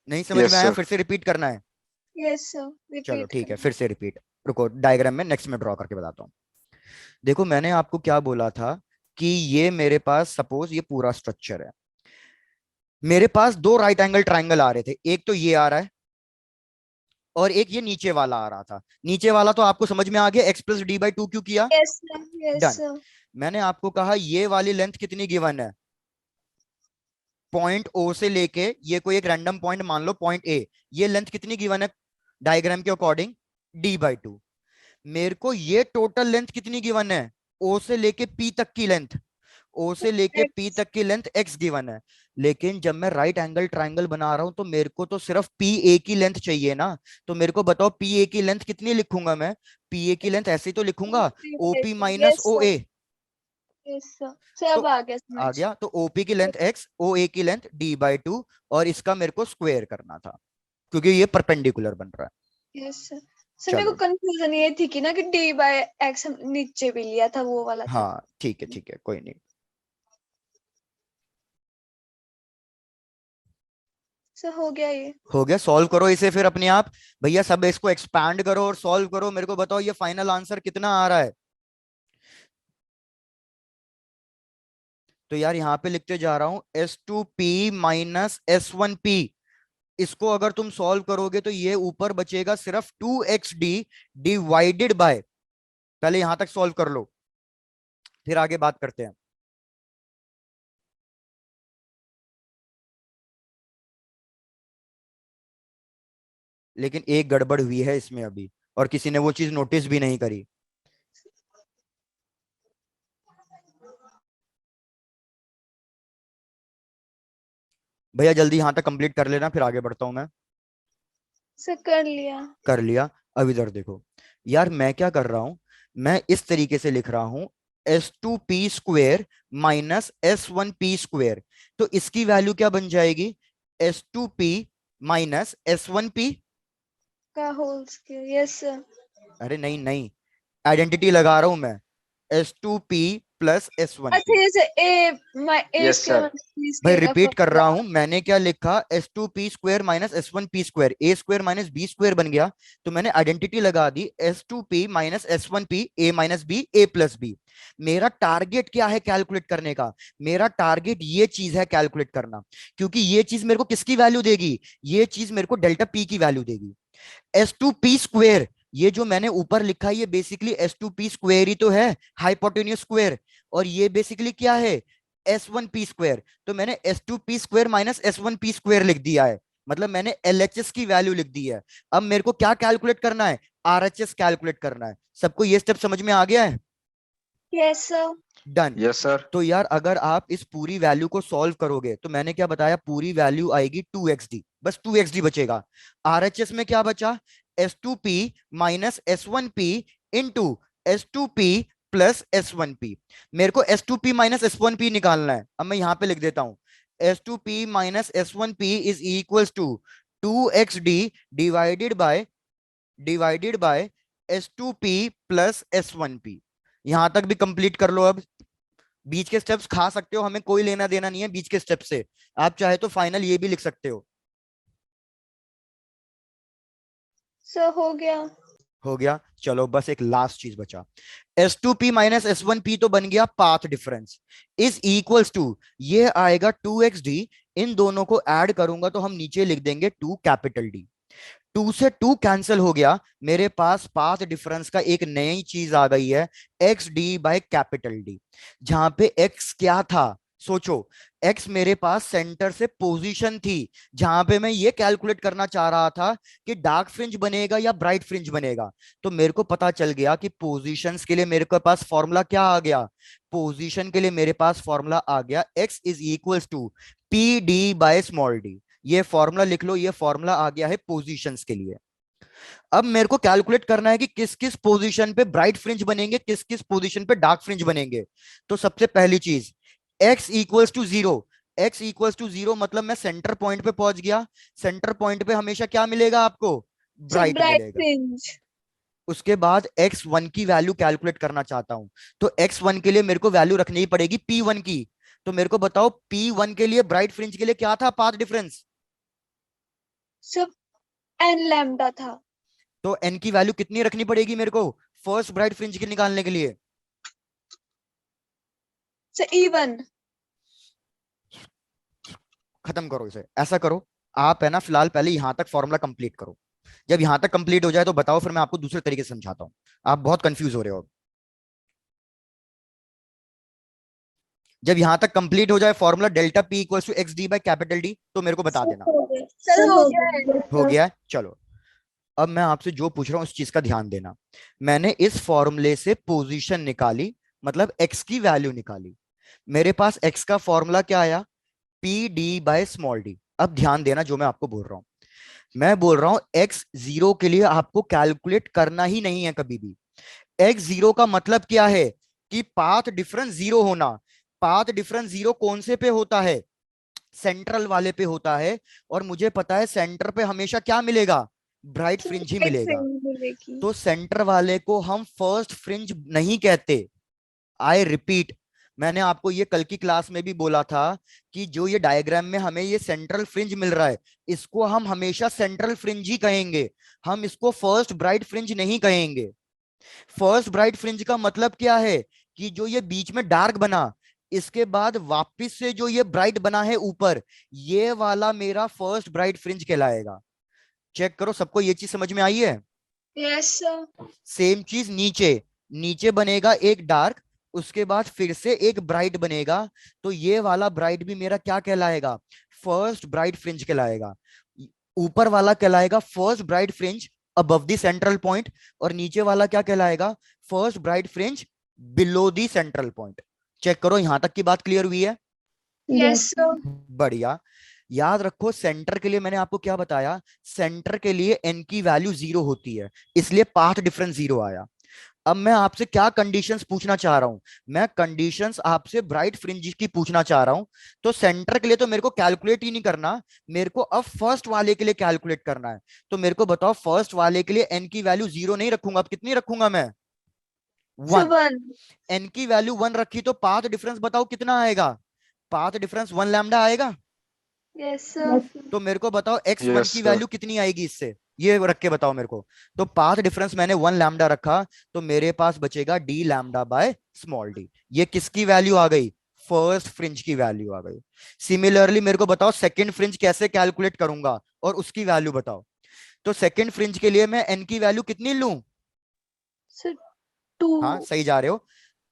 नहीं समझ Yes, में आया? sir. फिर से रिपीट करना है? यस सर, चलो रिपीट ठीक है, करना। फिर से रिपीट। रुको, डायग्राम में नेक्स्ट में ड्रॉ करके बताता हूँ। देखो मैंने आपको क्या बोला था कि ये मेरे पास सपोज ये पूरा स्ट्रक्चर है, मेरे पास दो राइट एंगल ट्राइंगल आ रहे थे, एक तो ये आ रहा है और एक ये नीचे वाला आ रहा था। नीचे वाला तो आपको समझ में आ गया, x plus D by two क्यों किया। Yes sir, yes done. Sir. मैंने आपको कहा ये वाली लेंथ कितनी गिवन है, पॉइंट ओ से लेके, ये कोई एक रैंडम पॉइंट मान लो पॉइंट ए, ये लेंथ कितनी गिवन है डायग्राम के अकॉर्डिंग, डी बाई टू। मेरे को ये टोटल लेंथ कितनी गिवन है, ओ से लेके पी तक की लेंथ, ओ से लेके पी एक्स। तक की लेंथ एक्स गिवन है। लेकिन जब मैं राइट एंगल ट्राइंगल बना रहा हूं तो मेरे को तो सिर्फ पी ए की लेंथ चाहिए ना। तो मेरे को बताओ पी ए की लेंथ कितनी लिखूंगा मैं, पी ए की लेंथ ऐसे ही तो लिखूंगा, ओपी माइनस यस ओ सर, ए। यस सर, सब तो आ गया आ समझ। गया, तो ओपी की लेंथ एक्स, ओ ए की लेंथ डी बाई टू, और इसका मेरे को स्क्वायर करना था क्योंकि ये परपेंडिकुलर बन रहा है। Yes sir. सर मेरे को चलो कंफ्यूजन ये थी कि ना कि डी बाय एक्स हम नीचे भी लिया था, वो वाला था। हाँ ठीक है कोई नहीं। सर हो गया ये। हो गया, सॉल्व करो इसे फिर अपने आप। भैया सब इसको एक्सपैंड करो और सॉल्व करो, मेरे को बताओ ये फाइनल आंसर कितना आ रहा है। तो यार यहाँ पे लिखते जा रहा हूं S2P माइनस S1P। इसको अगर तुम सॉल्व करोगे तो ये ऊपर बचेगा सिर्फ 2XD डिवाइडेड बाय, पहले यहां तक सॉल्व कर लो फिर आगे बात करते हैं। लेकिन एक गड़बड़ हुई है इसमें अभी, और किसी ने वो चीज नोटिस भी नहीं करी। भैया जल्दी यहां तक कंप्लीट कर लेना फिर आगे बढ़ता हूं मैं। सर कर लिया। कर लिया। अब इधर देखो, यार मैं क्या कर रहा हूं, मैं इस तरीके से लिख रहा हूं S2P square minus S1P square. तो इसकी वैल्यू क्या बन जाएगी, S2P माइनस S1P। का होल स्क्वायर, यस सर। अरे नहीं नहीं, आइडेंटिटी लगा रहा हूं मैं, S2P प्लस अच्छा S1P। जैसे A yes square sir. Minus B भाई स्क्वायर का रिपीट कर रहा फॉर्मूला। हूं, मैंने क्या लिखा, S2P square minus S1P square, A square minus B square बन गया। तो मैंने आइडेंटिटी लगा दी S2P minus S1P, A minus B, A plus B. मेरा टारगेट क्या है कैलकुलेट करने का, मेरा टारगेट ये चीज है कैलकुलेट करना, क्योंकि ये चीज मेरे को किसकी वैल्यू देगी, ये चीज मेरे को डेल्टा पी की वैल्यू देगी। S2P स्क्वेयर, ये जो मैंने ऊपर लिखा है ये बेसिकली S2P स्क्वेयर ही तो है, हाइपोटेन्यूस स्क्वेयर। और ये बेसिकली क्या है, S1P स्क्वेयर। तो मैंने S2P square minus S1P square लिख दिया है, मतलब मैंने LHS की वैल्यू लिख दी है। अब मेरे को क्या कैलकुलेट करना है, RHS कैलकुलेट करना है। सबको ये स्टेप समझ में आ गया है। Yes sir. Done. Yes sir. तो यार अगर आप इस पूरी वैल्यू को सॉल्व करोगे तो मैंने क्या बताया, पूरी वैल्यू आएगी 2XD, बस 2XD बचेगा। RHS में क्या बचा, S2P minus S1P into S2P plus S1P। मेरे को S2P माइनस S1P निकालना है, अब मैं यहां पे लिख देता हूं, S2P minus S1P is equals to 2XD divided by S2P plus S1P। यहां तक भी कंप्लीट कर लो। अब बीच के स्टेप्स खा सकते हो, हमें कोई लेना देना नहीं है बीच के स्टेप से। आप चाहे तो फाइनल ये भी लिख सकते हो। सर हो गया। हो गया, चलो बस एक लास्ट चीज बचा। S2P माइनस S1P तो बन गया path difference, is equals to, ये आएगा 2XD। इन दोनों को ऐड करूंगा तो हम नीचे लिख देंगे 2 कैपिटल डी। 2 से 2 कैंसिल हो गया, मेरे पास पाथ डिफरेंस का एक नई चीज आ गई है, X D by capital D. जहां पे एक्स क्या था, सोचो, एक्स मेरे पास सेंटर से पोजीशन थी, जहां पे मैं ये कैलकुलेट करना चाह रहा था कि डार्क फ्रिंज बनेगा या ब्राइट फ्रिंज बनेगा। तो मेरे को पता चल गया कि पोजीशंस के लिए मेरे को पास फॉर्मूला क्या आ गया, पोजीशन के लिए मेरे पास फॉर्मूला आ गया X is equals to P D by small D. ये फॉर्मूला लिख लो, ये फॉर्मूला आ गया है पोजीशंस के लिए। अब मेरे को कैलकुलेट करना है कि किस किस पोजीशन पे ब्राइट फ्रिंज बनेंगे, किस किस पोजीशन पे डार्क फ्रिंज बनेंगे। तो सबसे पहली चीज, x equals to zero. x equals to zero मतलब मैं सेंटर पॉइंट पे पहुंच गया, सेंटर पॉइंट पे हमेशा क्या मिलेगा आपको, सर ब्राइट ब्राइट मिलेगा। फ्रिंज। उसके बाद x1 की वैल्यू कैलकुलेट करना चाहता हूं, तो x1 के लिए मेरे को वैल्यू रखनी ही पड़ेगी p1 की। तो मेरे को बताओ p1 के लिए ब्राइट फ्रिंज के लिए क्या था path difference, sir N lambda था। तो एन की वैल्यू कितनी रखनी पड़ेगी मेरे को फर्स्ट ब्राइट फ्रिंज के निकालने के लिए? So even. खत्म करो इसे, ऐसा करो, आप है ना फिलहाल पहले यहां तक फॉर्मूला कंप्लीट करो। जब यहां तक कंप्लीट हो जाए तो बताओ, फिर मैं आपको दूसरे तरीके से समझाता हूँ। आप बहुत कंफ्यूज हो रहे हो। जब यहां तक कंप्लीट हो जाए formula delta P equal to X D by capital D, तो मेरे को बता सर देना। हो गया, सर सर हो हो गया है। गया हो सर। गया है, चलो। अब मैं आपसे जो पूछ रहा हूं उस चीज का ध्यान देना। मैंने इस फॉर्मूले से पोजीशन निकाली, मतलब एक्स की वैल्यू निकाली। मेरे पास एक्स का फॉर्मूला क्या आया? P D by small D. अब ध्यान देना जो मैं आपको बोल रहा हूं। मैं बोल रहा हूं एक्स जीरो के लिए आपको कैलकुलेट करना ही नहीं है कभी भी। एक्स जीरो का मतलब क्या है? कि पाथ डिफरेंस जीरो होना। पाथ डिफरेंस जीरो कौन से पे होता है? सेंट्रल वाले पे होता है। और मुझे पता है सेंटर पे हमेशा क्या मिलेगा? ब्राइट फ्रिंज ही एक मिलेगा। फ्रिंज मिलेगी। तो सेंटर वाले को हम फर्स्ट फ्रिंज नहीं कहते। आई रिपीट, मैंने आपको ये कल की क्लास में भी बोला था कि जो ये डायग्राम में हमें ये सेंट्रल फ्रिंज मिल रहा है, इसको हम हमेशा सेंट्रल फ्रिंज ही कहेंगे। हम इसको फर्स्ट ब्राइट फ्रिंज नहीं कहेंगे। फर्स्ट ब्राइट फ्रिंज का मतलब क्या है? कि जो ये बीच में डार्क बना, इसके बाद वापस से जो ये ब्राइट बना है ऊपर, ये वाला मेरा फर्स्ट ब्राइट फ्रिंज कहलाएगा। चेक करो सबको ये चीज समझ में आई है? Yes sir. सेम चीज नीचे, नीचे बनेगा एक डार्क, उसके बाद फिर से एक ब्राइट बनेगा। तो ये वाला ब्राइट भी मेरा क्या कहलाएगा? फर्स्ट ब्राइट फ्रिंज कहलाएगा। ऊपर वाला कहलाएगा first bright fringe above the central point, और नीचे वाला क्या कहलाएगा? First bright fringe below the central point. Check करो यहां तक की बात क्लियर हुई है? Yes sir. बढ़िया। याद रखो सेंटर के लिए मैंने आपको क्या बताया? सेंटर के लिए एन की वैल्यू जीरो होती है, इसलिए पाथ डिफरेंस जीरो आया। अब मैं आपसे क्या कंडीशंस पूछना चाह रहा हूं? मैं कंडीशंस आपसे ब्राइट फ्रिंज की पूछना चाह रहा हूं। तो सेंटर के लिए तो मेरे को कैलकुलेट ही नहीं करना, मेरे को अब फर्स्ट वाले के लिए कैलकुलेट करना है। तो मेरे को बताओ, फर्स्ट वाले के लिए एन की वैल्यू जीरो नहीं रखूंगा, अब कितनी रखूंगा मैं? So one. वन। एन की वैल्यू वन रखी तो पाथ डिफरेंस बताओ कितना आएगा? पाथ डिफरेंस वन लैम्डा आएगा। Yes sir. तो मेरे को बताओ एक्स वन यस की सर। वैल्यू कितनी आएगी इससे, ये रख के बताओ मेरे को। तो पाथ डिफरेंस मैंने वन लैम्डा रखा, तो मेरे पास बचेगा D lambda by small D. ये किसकी वैल्यू आ गई? फर्स्ट फ्रिंज की वैल्यू आ गई। सिमिलरली मेरे को बताओ सेकंड फ्रिंज कैसे कैलकुलेट करूंगा, और उसकी वैल्यू बताओ। तो सेकंड फ्रिंज के लिए मैं एन की वैल्यू कितनी लूं? Sir two. हाँ सही जा रहे हो।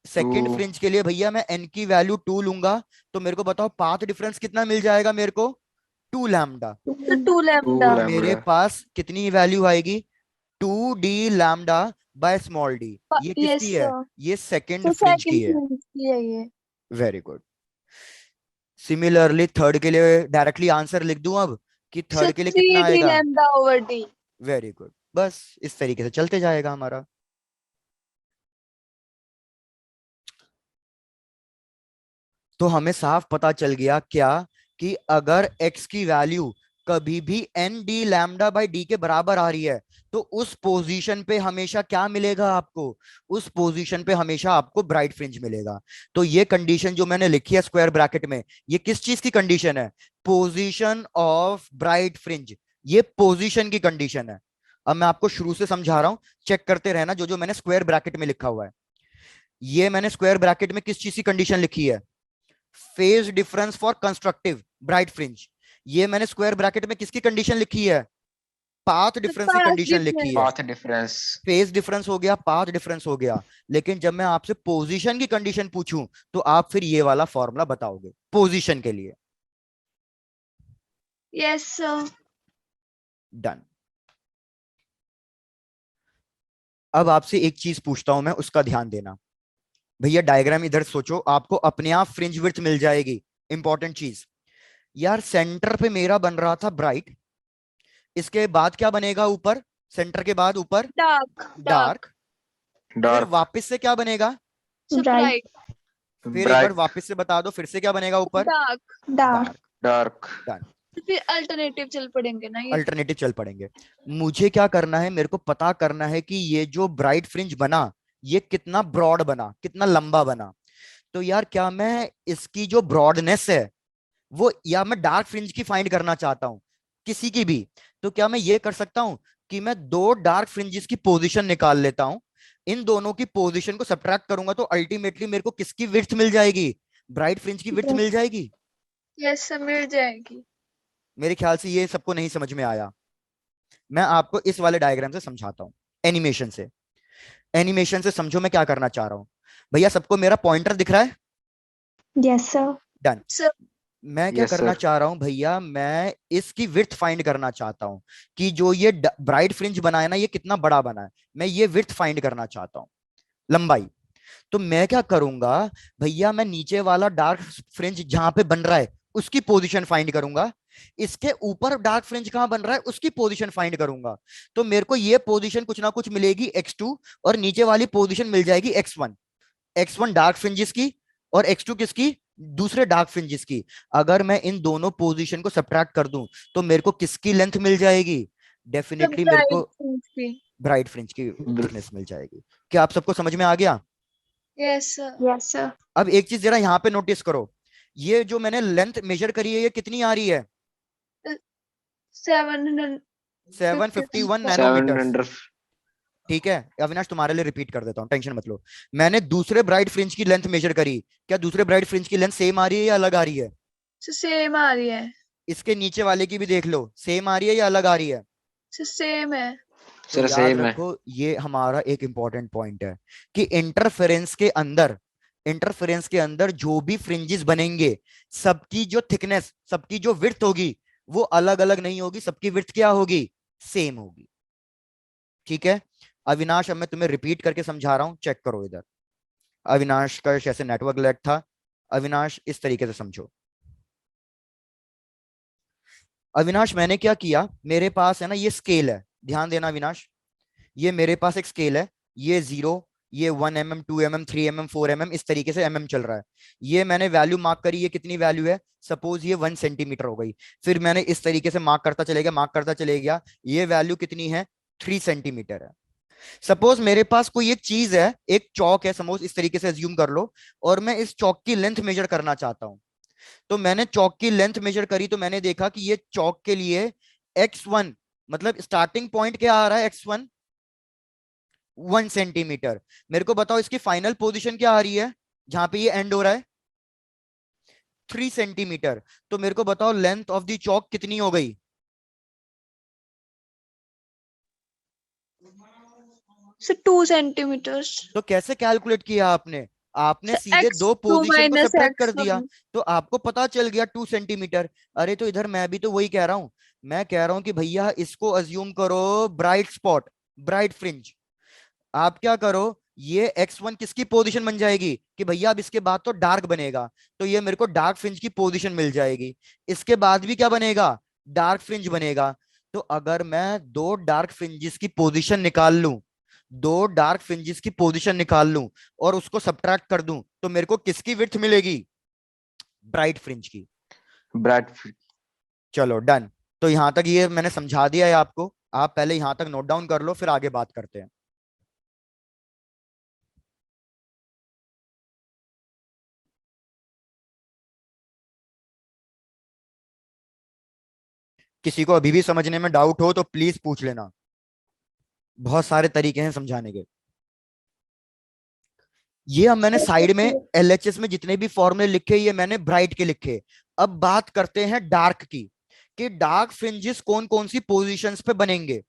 सेकंड 2 फ्रिंज के लिए भैया मैं एन की वैल्यू टू लूंगा। तो मेरे को बताओ पाथ डिफरेंस कितना मिल जाएगा मेरे को? Two lambda. Sir two 2 lambda. तो मेरे लैम्बडा। पास कितनी वैल्यू आएगी? Two D lambda by small D. ये यस किसकी है? सर। ये सेकंड तो फ्रिंज सेकंड की है। फ्रिंज की है ये। Very good. सिमिलरली थर्ड के लिए डायरेक्टली आंसर लिख दूं अब, कि सर थर्ड के लिए कितना थ्री डी आएगा? Lambda over D. Very good. बस इस तरीके से चलते जाएगा हमारा। तो हमें साफ पता चल गया क्या? कि अगर x की वैल्यू कभी भी N D lambda by D के बराबर आ रही है, तो उस पोजीशन पे हमेशा क्या मिलेगा आपको? उस पोजीशन पे हमेशा आपको ब्राइट फ्रिंज मिलेगा। तो ये कंडीशन जो मैंने लिखी है स्क्वायर ब्रैकेट में, ये किस चीज की कंडीशन है? Position of bright fringe. ये पोजीशन की कंडीशन है। अब मैं आपको शुरू से समझा रहा हूं, चेक करते रहना जो जो मैंने स्क्वायर ब्रैकेट में लिखा हुआ है। ये मैंने स्क्वायर ब्रैकेट में किस चीज की कंडीशन लिखी है? Phase difference for constructive bright fringe. ये मैंने स्क्वायर ब्रैकेट में किसकी कंडीशन लिखी है? पाथ सर डिफरेंस की पाथ कंडीशन लिखी डिफरेंस। है। Path difference. फेज डिफरेंस हो गया, पाथ डिफरेंस हो गया। लेकिन जब मैं आपसे पोजीशन की कंडीशन पूछूं, तो आप फिर ये वाला फॉर्मूला बताओगे पोजीशन के लिए। Yes sir. डन। अब आपसे एक चीज पूछता हूं मैं, उसका ध्यान देना। भैया डायग्राम इधर सोचो, आपको अपने आप फ्रिंज विड्थ मिल जाएगी। इंपॉर्टेंट चीज यार, सेंटर पे मेरा बन रहा था ब्राइट, इसके बाद क्या बनेगा ऊपर? सेंटर के बाद ऊपर डार्क। डार्क, फिर डार्क। वापस से क्या बनेगा? Sir bright. ब्राइट। फिर एक बार ब्राइट। वापस से बता दो, फिर से क्या बनेगा ऊपर? Dark. Dark. Dark. Dark. Done. फिर अल्टरनेटिव चल पड़ेंगे ना ये। अल्टरनेटिव चल पड़ेंगे। मुझे क्या करना है? मेरे को पता करना है कि ये जो ब्राइट फ्रिंज बना, ये कितना ब्रॉड बना, कितना लंबा बना। तो यार क्या मैं इसकी जो ब्रॉडनेस है वो, या मैं डार्क फ्रिंज की फाइंड करना चाहता हूं? किसी की भी, तो क्या मैं ये कर सकता हूं कि मैं दो डार्क फ्रिंजेस की पोजीशन निकाल लेता हूं, इन दोनों की पोजीशन को सब्ट्रैक्ट करूंगा तो अल्टीमेटली मेरे को किसकी विड्थ मिल जाएगी? ब्राइट फ्रिंज की विड्थ मिल जाएगी। यस सर, मिल जाएगी। मेरे ख्याल से ये सबको नहीं समझ में आया। मैं आपको इस वाले डायग्राम से समझाता हूँ, एनिमेशन से। एनिमेशन से समझो मैं क्या करना चाह रहा हूँ। भैया सबको मेरा पॉइंटर दिख रहा है? Yes sir. डन। सर मैं क्या यस करना सर। चाह रहा हूं भैया, मैं इसकी विड्थ फाइंड करना चाहता हूं कि जो ये ब्राइट फ्रिंज बना है ना, ये कितना बड़ा बना है, मैं ये विड्थ फाइंड करना चाहता हूं, लंबाई। तो मैं क्या करूंगा भैया, मैं नीचे वाला डार्क फ्रिंज जहां पे बन रहा है उसकी पोजीशन फाइंड करूंगा, इसके ऊपर डार्क फ्रिंज कहां बन रहा है उसकी पोजीशन फाइंड करूंगा। तो मेरे को ये पोजीशन कुछ ना कुछ मिलेगी x2, और नीचे वाली पोजीशन मिल जाएगी x1। x1 डार्क फ्रिंजेस की और x2 किसकी? दूसरे डार्क फ्रिंजेस की। अगर मैं इन दोनों पोजीशन को सब्ट्रैक्ट कर दूं तो मेरे को किसकी लेंथ मिल जाएगी? सर डेफिनेटली मेरे ब्राइट को की। ब्राइट फ्रिंज की थिकनेस मिल जाएगी। क्या आप सबको समझ में आ गया? Yes sir. Yes sir. अब एक चीज जरा यहाँ पे नोटिस करो, ये जो मैंने लेंथ मेजर करी है ये कितनी आ रही है? 700 751 751 नैनोमीटर। 700। ठीक है अविनाश, तुम्हारे लिए रिपीट कर देता हूँ, टेंशन मत लो। मैंने दूसरे ब्राइट फ्रिंज की लेंथ मेजर करी, क्या दूसरे ब्राइट फ्रिंज की लेंथ सेम आ रही है या अलग आ रही है? सर सेम आ रही है। इसके नीचे वाले की भी देख लो, सेम आ रही है या अलग आ रही है? सर सेम है। तो सर याद सेम है। रखो ये हमारा एक इंपॉर्टेंट पॉइंट है कि इंटरफेरेंस के अंदर जो भी फ्रिंजेस बनेंगे, सबकी जो थिकनेस, सबकी जो विड्थ होगी वो अलग अलग नहीं होगी, सबकी विड्थ क्या होगी? सेम होगी। ठीक है अविनाश, अब मैं तुम्हें रिपीट करके समझा रहा हूं, चेक करो इधर। अविनाश का जैसे नेटवर्क लैग था। अविनाश इस तरीके से समझो। अविनाश मैंने क्या किया, मेरे पास है ना ये स्केल है, ध्यान देना अविनाश, ये मेरे पास एक स्केल है, ये 0, ये 1 mm, 2 mm, 3 mm, 4 mm, इस तरीके से mm चल रहा है। ये मैंने वैल्यू मार्क करी, ये कितनी वैल्यू है? सपोज ये 1 सेंटीमीटर हो गई। फिर मैंने इस तरीके से मार्क करता चले गया, ये वैल्यू कितनी है? 3 सेंटीमीटर है। सपोज मेरे पास कोई एक चीज है, एक चौक है, सपोज इस तरीके से अज्यूम कर लो, और मैं इस चौक की लेंथ मेजर करना चाहता हूं। तो मैंने चौक की लेंथ मेजर करी, तो मैंने देखा कि ये चौक के लिए x1, मतलब स्टार्टिंग पॉइंट क्या आ रहा है? x1 1 centimetre. मेरे को बताओ इसकी फाइनल पोजीशन क्या आ रही है जहां पे ये एंड हो रहा है? 3 सेंटीमीटर। तो मेरे को बताओ लेंथ ऑफ द चौक कितनी हो गई? Sir 2 centimetres. तो कैसे कैलकुलेट किया आपने? आपने सर सीधे x दो 2 पोजीशन को माइनस सब्ट्रैक्ट कर दिया, x1। तो आपको पता चल गया 2 सेंटीमीटर। अरे तो इधर मैं भी तो वही कह रहा हूं, मैं कह रहा हूं कि भैया इसको अज्यूम करो ब्राइट स्पॉट, ब्राइट फ्रिंज। आप क्या करो, ये x1 किसकी पोजीशन बन जाएगी कि भैया अब इसके बाद तो डार्क बनेगा, तो ये मेरे को डार्क फ्रिंज की पोजीशन मिल जाएगी। इसके बाद भी क्या बनेगा? डार्क फ्रिंज बनेगा। तो अगर मैं दो डार्क फ्रिंजेस की पोजीशन निकाल लूं, दो डार्क फ्रिंजेस की पोजीशन निकाल लूं और उसको सब्ट्रैक्ट कर दूं, तो मेरे को किसकी विड्थ मिलेगी? ब्राइट फ्रिंज की। ब्राइट। चलो डन। तो यहां तक ये मैंने समझा दिया है आपको, आप पहले यहां तक नोट डाउन कर लो, फिर आगे बात करते हैं। किसी को अभी भी समझने में डाउट हो तो प्लीज पूछ लेना, बहुत सारे तरीके हैं समझाने के। ये अब मैंने साइड में एलएचएस में जितने भी फॉर्मूले लिखे, ये मैंने ब्राइट के लिखे। अब बात करते हैं डार्क की, कि डार्क फ्रिंजेस कौन कौन सी पोजीशंस पे बनेंगे।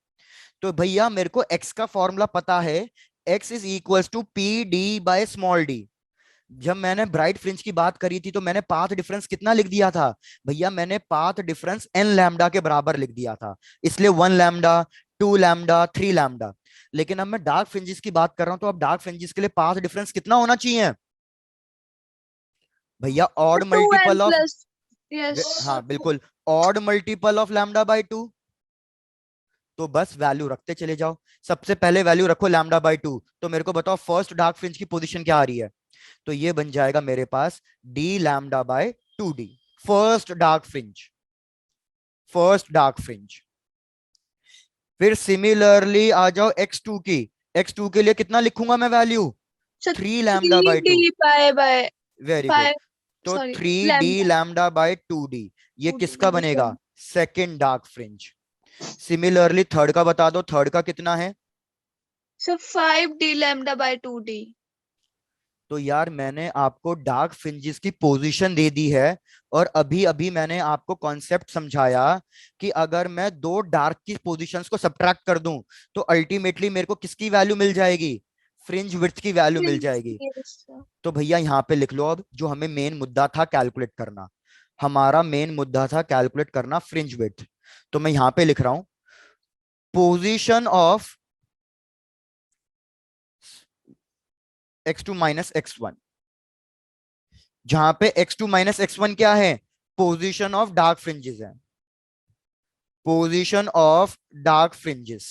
तो भैया मेरे को एक्स का फॉर्मूला पता है, X is equal to P D by small D. जब मैंने ब्राइट फ्रिंज की बात करी थी तो मैंने पाथ डिफरेंस कितना लिख दिया था भैया? मैंने पाथ डिफरेंस एन लैम्डा के बराबर लिख दिया था, इसलिए 1 लैम्डा, 2 लैम्डा, 3 लैम्डा। लेकिन अब मैं डार्क फ्रिंजेस की बात कर रहा हूं, तो अब डार्क फ्रिंजेस के लिए पाथ डिफरेंस कितना होना चाहिए भैया? Odd 2n multiple of, plus. Yes. हाँ बिल्कुल, odd multiple of lambda by 2। तो बस वैल्यू रखते चले जाओ, सबसे पहले वैल्यू रखो लैम्डा बाय 2। तो मेरे को बताओ फर्स्ट डार्क फ्रिंज की पोजीशन क्या आ रही है? तो ये बन जाएगा मेरे पास D lambda by 2d, first dark fringe, first dark fringe. फिर सिमिलरली आ जाओ x2 की, x2 के लिए कितना लिखूंगा मैं value? Sir 3 lambda by 2। 3d pi by very good. 5। तो sorry 3d lambda. Lambda by 2d, ये किसका बनेगा? Second dark fringe. Similarly third का बता दो, थर्ड का कितना है? Sir 5d lambda by 2d। तो यार मैंने आपको डार्क फ्रिंजेस की पोजीशन दे दी है, और अभी अभी मैंने आपको कॉन्सेप्ट समझाया कि अगर मैं दो डार्क की पोजीशंस को सब्ट्रैक्ट कर दूं तो अल्टीमेटली मेरे को किसकी वैल्यू मिल जाएगी? फ्रिंज विड्थ की वैल्यू मिल जाएगी। Yes sir. तो भैया यहाँ पे लिख लो, अब जो हमें मेन मुद्दा था कैलकुलेट करना, हमारा मेन मुद्दा था कैलकुलेट करना फ्रिंज विड्थ। तो मैं यहाँ पे लिख रहा हूं position of x2 minus x1, जहां पे x2 माइनस x1 क्या है? पोजीशन ऑफ डार्क फ्रिंजेस है, पोजीशन ऑफ डार्क फ्रिंजेस।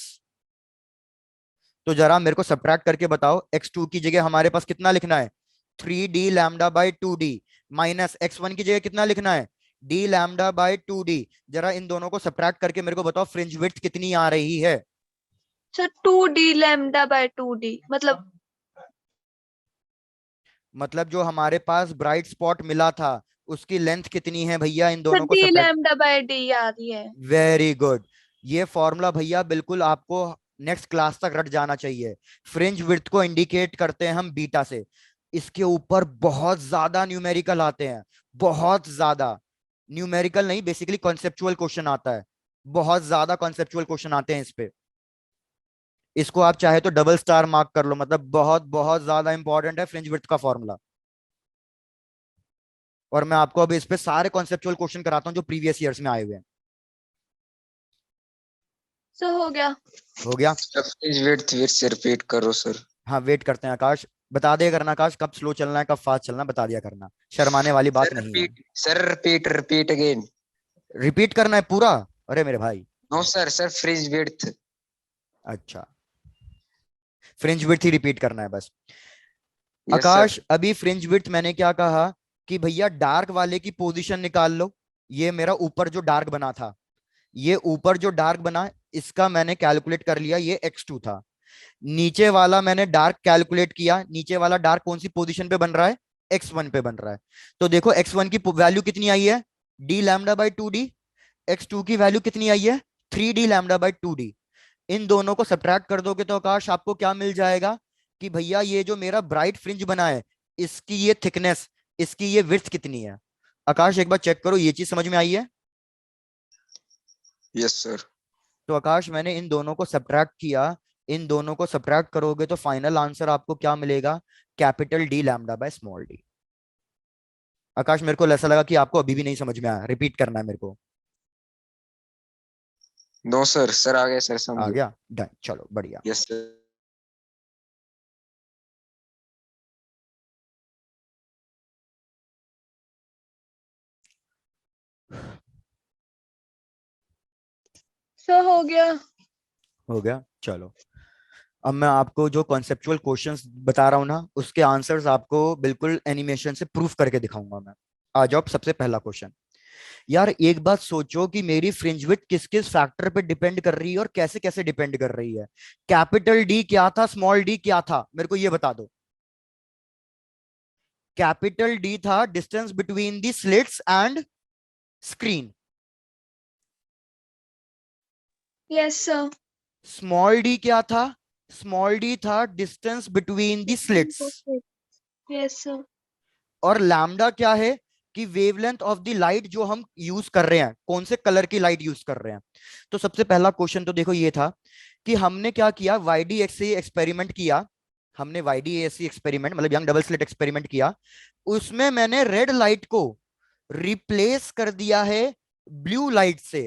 तो जरा मेरे को सब्ट्रैक्ट करके बताओ, x2 की जगह हमारे पास कितना लिखना है? 3d lambda by 2d, minus x1 की जगह कितना लिखना है? d lambda by 2d। जरा इन दोनों को सब्ट्रैक्ट करके मेरे को बताओ फ्रिंज विड्थ कितनी आ रही है? Sir 2d lambda by 2d मतलब जो हमारे पास ब्राइट स्पॉट मिला था उसकी लेंथ कितनी है भैया? इन सर दोनों को d subtract. Lambda by d आ रही है। Very good. ये फॉर्मूला भैया बिल्कुल आपको नेक्स्ट क्लास तक रट जाना चाहिए। फ्रिंज विड्थ को इंडिकेट करते हैं हम बीटा से। इसके ऊपर बहुत ज्यादा न्यूमेरिकल आते हैं, बहुत ज्यादा। न्यूमेरिकल नहीं, बेसिकली कॉन्सेप्चुअल क्वेश्चन आता है, बहुत ज्यादा कॉन्सेप्चुअल क्वेश्चन आते हैं इस पे। इसको आप चाहे तो डबल स्टार मार्क कर लो, मतलब बहुत बहुत ज्यादा इंपॉर्टेंट है फ्रिंज विड्थ का फॉर्मूला। और मैं आपको अभी इस पे सारे कॉन्सेप्चुअल क्वेश्चन कराता हूं जो प्रीवियस ईयर्स में आए हुए हैं। सर हो गया। हो गया? प्लीज वेट, फिर से रिपीट करो सर। हाँ वेट करते हैं आकाश। बता दिया करना आकाश, कब स्लो चलना है कब फास्ट चलना है, बता दिया करना, शर्माने वाली बात सर नहीं है। Repeat, sir repeat, repeat again. Repeat करना है पूरा? अरे मेरे भाई। No sir, sir fridge width. अच्छा, फ्रिंज विड्थ ही रिपीट करना है बस। Yes sir. आकाश अभी फ्रिंज विड्थ मैंने क्या कहा कि भैया डार्क वाले की पोजीशन निकाल लो। ये मेरा ऊपर जो डार्क बना था, ये ऊपर जो डार्क बना, इसका मैंने कैलकुलेट कर लिया, ये x2 था। नीचे वाला मैंने डार्क कैलकुलेट किया, नीचे वाला डार्क कौन सी पोजीशन पे बन रहा है? x1 पे बन रहा है। तो देखो x1 की वैल्यू कितनी आई है? d lambda by 2d। x2 की वैल्यू कितनी आई है? 3d lambda by 2d। इन दोनों को सब्ट्रैक्ट कर दोगे तो आकाश आपको क्या मिल जाएगा कि भैया ये जो मेरा ब्राइट फ्रिंज बना है, इसकी ये थिकनेस, इसकी ये विड्थ कितनी है? आकाश एक बार चेक करो, ये चीज समझ में आई है? Yes sir. तो आकाश मैंने इन दोनों को सब्ट्रैक्ट किया, इन दोनों को सब्ट्रैक्ट करोगे तो फाइनल आंसर आपको क्या मिलेगा? Capital D lambda by small D. Akash मेरे को ऐसा लगा कि आपको अभी भी नहीं समझ में आया, रिपीट करना है मेरे को। नो सर, सर आ गया सर, आ समझो। गया? डन, चलो बढ़िया। Yes sir. सर हो गया। हो गया, चलो। अब मैं आपको जो कॉन्सेप्चुअल क्वेश्चंस बता रहा हूँ ना, उसके आंसर्स आपको बिल्कुल एनिमेशन से प्रूफ करके दिखाऊंगा मैं। आ जाओ, सबसे पहला क्वेश्चन। यार एक बात सोचो कि मेरी फ्रिंज विड्थ किस किस फैक्टर पे डिपेंड कर रही है और कैसे कैसे डिपेंड कर रही है। कैपिटल डी क्या था, स्मॉल डी क्या था, मेरे को ये बता दो। कैपिटल डी था distance between the slits and screen. Yes sir. Small D क्या था? स्मॉल डी था distance between the slits. Yes sir. और लैम्डा क्या है? कि वेवलेंथ ऑफ द लाइट जो हम यूज कर रहे हैं, कौन से कलर की लाइट यूज कर रहे हैं। तो सबसे पहला क्वेश्चन तो देखो ये था कि हमने क्या किया, YDXC एक्सपेरिमेंट किया। हमने YDASC एक्सपेरिमेंट मतलब यंग डबल स्लिट एक्सपेरिमेंट किया। उसमें मैंने रेड लाइट को रिप्लेस कर दिया है ब्लू लाइट से।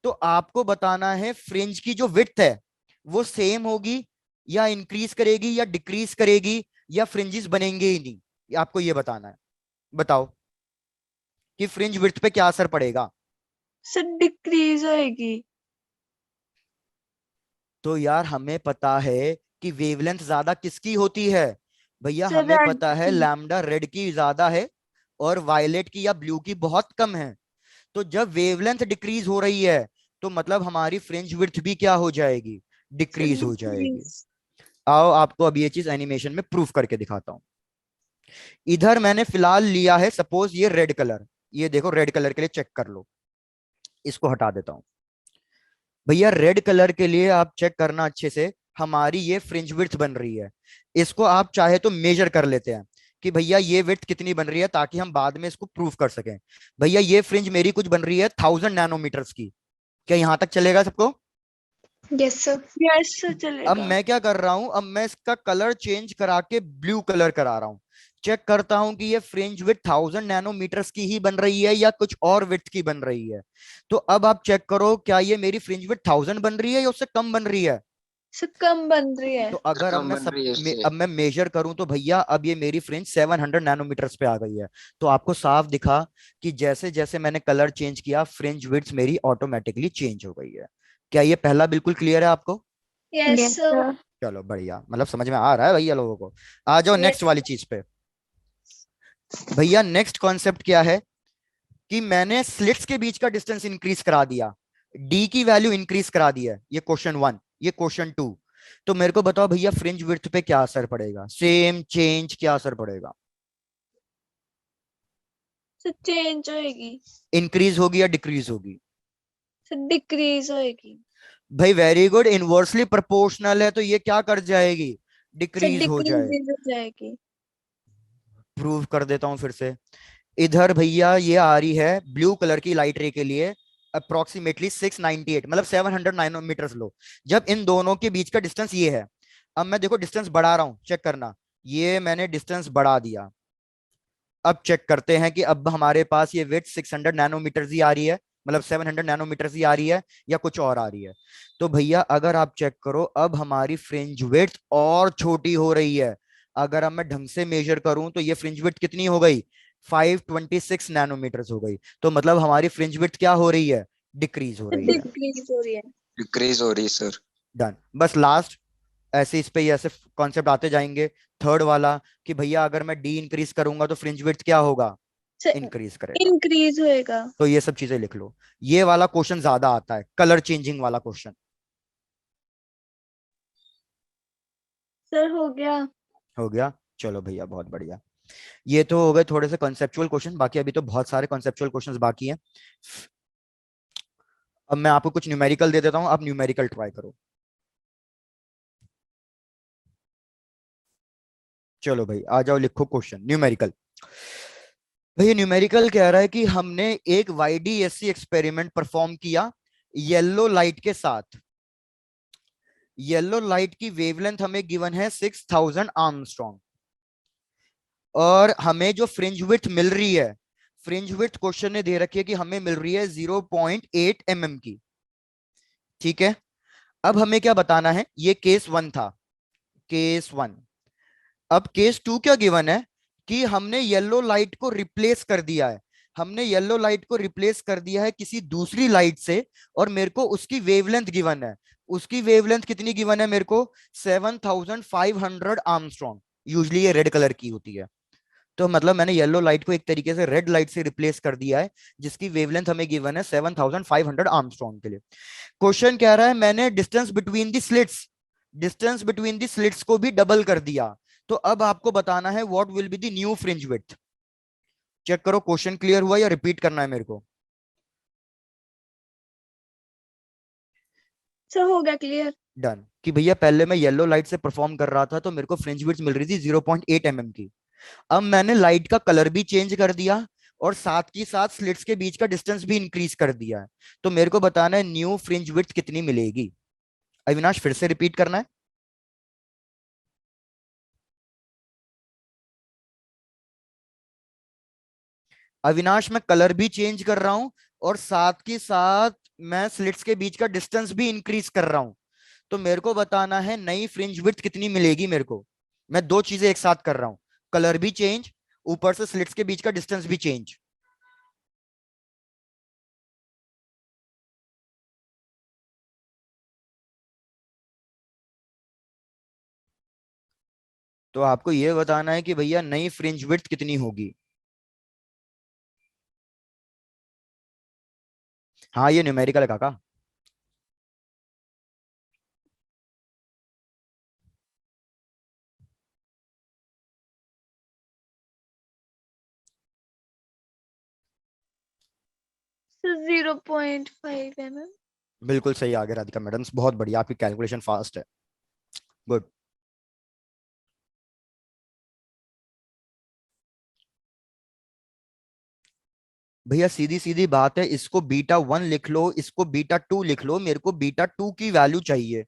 तो आपको बताना है फ्रिंज की जो विड्थ है वो सेम होगी या इंक्रीज करेगी या डिक्रीज करेगी या फ्रिंजेस बनेंगे ही नहीं। आपको ये बताना है, बताओ कि फ्रिंज विड्थ पे क्या असर पड़ेगा। सर डिक्रीज होएगी। तो यार हमें पता है कि वेवलेंथ ज्यादा किसकी होती है? भैया सर हमें रेड पता है की। लैम्डा रेड की ज्यादा है और वायलेट की या ब्लू की बहुत कम है। तो जब वेवलेंथ डिक्रीज हो रही है तो मतलब हमारी फ्रिंज विड्थ भी क्या हो जाएगी? सर डिक्रीज हो जाएगी। डिक्रीज। आओ आपको अब ये चीज एनिमेशन में प्रूफ करके दिखाता हूं। इधर मैंने फिलहाल लिया है सपोज ये रेड कलर, ये देखो रेड कलर के लिए चेक कर लो। इसको हटा देता हूं। भैया रेड कलर के लिए आप चेक करना अच्छे से, हमारी ये फ्रिंज विड्थ बन रही है। इसको आप चाहे तो मेजर कर लेते हैं कि भैया ये विड्थ कितनी बन रही है, ताकि हम बाद में इसको प्रूफ कर सकें। भैया ये फ्रिंज मेरी कुछ बन रही है 1000 नैनोमीटर्स की। क्या यहां तक चलेगा सबको? Yes, sir. यस सर अब चलेगा। मैं क्या कर रहा हूं, अब मैं इसका कलर चेंज करा के ब्लू कलर करा रहा हूं। चेक करता हूं कि ये फ्रिंज विड्थ 1000 नैनोमीटर्स की ही बन रही है या कुछ और विड्थ की बन रही है। तो अब आप चेक करो, क्या ये मेरी फ्रिंज विड्थ 1000 बन रही है या उससे कम बन रही है? सर कम बन रही है। तो अगर अब कम बन रही है उससे। अब मैं मेजर करूं तो भैया अब ये मेरी फ्रिंज 700 नैनोमीटर्स पे आ गई है। तो आपको साफ दिखा कि जैसे जैसे मैंने कलर चेंज किया, फ्रिंज विड्थ मेरी ऑटोमेटिकली चेंज हो गई है। क्या ये पहला बिल्कुल क्लियर है आपको? Yes Yes, sir. sir. चलो बढ़िया, मतलब समझ में आ रहा है भैया लोगों को। आ जाओ नेक्स्ट यस। वाली चीज पे। भैया नेक्स्ट कॉन्सेप्ट क्या है कि मैंने स्लिट्स के बीच का डिस्टेंस इंक्रीज करा दिया, डी की वैल्यू इंक्रीज करा दी है। ये क्वेश्चन वन, ये क्वेश्चन टू। तो मेरे को बताओ भैया फ्रिंज विड्थ पे क्या असर पड़ेगा, सेम चेंज, क्या असर पड़ेगा? सर चेंज होएगी। इंक्रीज होगी या डिक्रीज होगी? सर डिक्रीज होएगी। भाई वेरी गुड, इनवर्सली प्रोपोर्शनल है तो ये क्या कर जाएगी? सर डिक्रीज हो जाए। डिक्रीज हो जाएगी। प्रूव कर देता हूं फिर से। इधर भैया ये आ रही है ब्लू कलर की लाइट रे के लिए अप्रोक्सीमेटली 698, मतलब 700 नैनोमीटर लो। जब इन दोनों के बीच का डिस्टेंस ये है, अब मैं देखो डिस्टेंस बढ़ा रहा हूं, चेक करना। ये मैंने डिस्टेंस बढ़ा दिया। अब चेक करते हैं कि अब हमारे पास ये विड्थ 600 नैनोमीटर ही आ रही है, मतलब 700 नैनोमीटर ही आ रही है, या कुछ और आ रही है। तो भैया अगर आप चेक करो, अब हमारी फ्रिंज विड्थ और छोटी हो रही है। अगर अब मैं ढंग से मेजर करूं तो ये फ्रिंज विड्थ कितनी हो गई? 526 नैनोमीटर हो गई। तो मतलब हमारी फ्रिंज विड्थ क्या हो रही है? डिक्रीज हो सर रही है। डिक्रीज हो रही है। डिक्रीज हो रही है सर। डन। बस लास्ट, ऐसे इस पे ही ऐसे कॉन्सेप्ट आते जाएंगे। थर्ड वाला कि भैया अगर मैं डी इंक्रीज करूंगा तो फ्रिंज विड्थ क्या होगा? सर इंक्रीज करेगा। इंक्रीज होएगा। तो ये सब चीजें लिख लो। ये वाला क्वेश्चन ज्यादा आता है, कलर चेंजिंग वाला क्वेश्चन। सर हो गया। हो गया। चलो भैया बहुत बढ़िया। ये तो हो गए थोड़े से कॉन्सेप्चुअल क्वेश्चन, बाकी अभी तो बहुत सारे कॉन्सेप्चुअल क्वेश्चंस बाकी हैं। अब मैं आपको कुछ न्यूमेरिकल दे देता हूं, आप न्यूमेरिकल ट्राई करो। चलो भाई आ जाओ, लिखो क्वेश्चन न्यूमेरिकल। भैया न्यूमेरिकल कह रहा है कि हमने एक वाईडीएससी एक्सपेरिमेंट परफॉर्म किया येलो लाइट के साथ। येलो लाइट की वेवलेंथ हमें गिवन है 6000 आर्मस्ट्रॉन्ग, और हमें जो फ्रिंज विड्थ मिल रही है, फ्रिंज विड्थ क्वेश्चन ने दे रखी है कि हमें मिल रही है 0.8 mm की। ठीक है। अब हमें क्या बताना है, ये केस वन था, केस वन। अब केस टू क्या गिवन है कि हमने येलो लाइट को रिप्लेस कर दिया है। हमने येलो लाइट को रिप्लेस कर दिया है किसी दूसरी लाइट से, और मेरे को उसकी वेवलेंथ गिवन है। उसकी वेवलेंथ कितनी गिवन है मेरे को? 7500 आर्मस्ट्रॉन्ग। यूजली ये रेड कलर की होती है। तो मतलब मैंने येलो लाइट को एक तरीके से रेड लाइट से रिप्लेस कर दिया है, जिसकी वेवलेंथ हमें गिवन है 7500 आर्मस्ट्रॉन्ग के लिए। क्वेश्चन कह रहा है मैंने डिस्टेंस बिटवीन दी स्लिट्स को भी डबल कर दिया। तो अब आपको बताना है what will be the new fringe width. Check करो क्वेश्चन क्लियर हुआ या रिपीट करना है मेरे को? सर हो गया क्लियर। डन। कि भैया पहले मैं येलो लाइट से परफॉर्म कर रहा था तो मेरे को फ्रिंज विड्थ मिल रही थी 0.8 mm की। अब मैंने लाइट का कलर भी चेंज कर दिया, और साथ ही साथ स्लिट्स के बीच का डिस्टेंस भी इंक्रीज कर दिया है। तो मेरे को बताना है न्यू फ्रिंज विड्थ कितनी मिलेगी। अविनाश फिर से रिपीट करना है। अविनाश मैं कलर भी चेंज कर रहा हूं, और साथ के साथ मैं स्लिट्स के बीच का डिस्टेंस भी इंक्रीज कर रहा हूं। तो मेरे को बताना है नई फ्रिंज विड्थ कितनी मिलेगी मेरे को। मैं दो चीजें एक साथ कर रहा हूं, कलर भी चेंज, ऊपर से स्लिट्स के बीच का डिस्टेंस भी चेंज। तो आपको यह बताना है कि भैया नई फ्रिंज विड्थ कितनी होगी। हाँ ये न्यूमेरिकल है काका। So 0.5 mm. बिल्कुल सही आ गया राधिका मैडम, बहुत बढ़िया, आपकी कैलकुलेशन फास्ट है, गुड। भैया सीधी सीधी बात है, इसको बीटा 1 लिख लो, इसको बीटा 2 लिख लो, मेरे को बीटा 2 की वैल्यू चाहिए,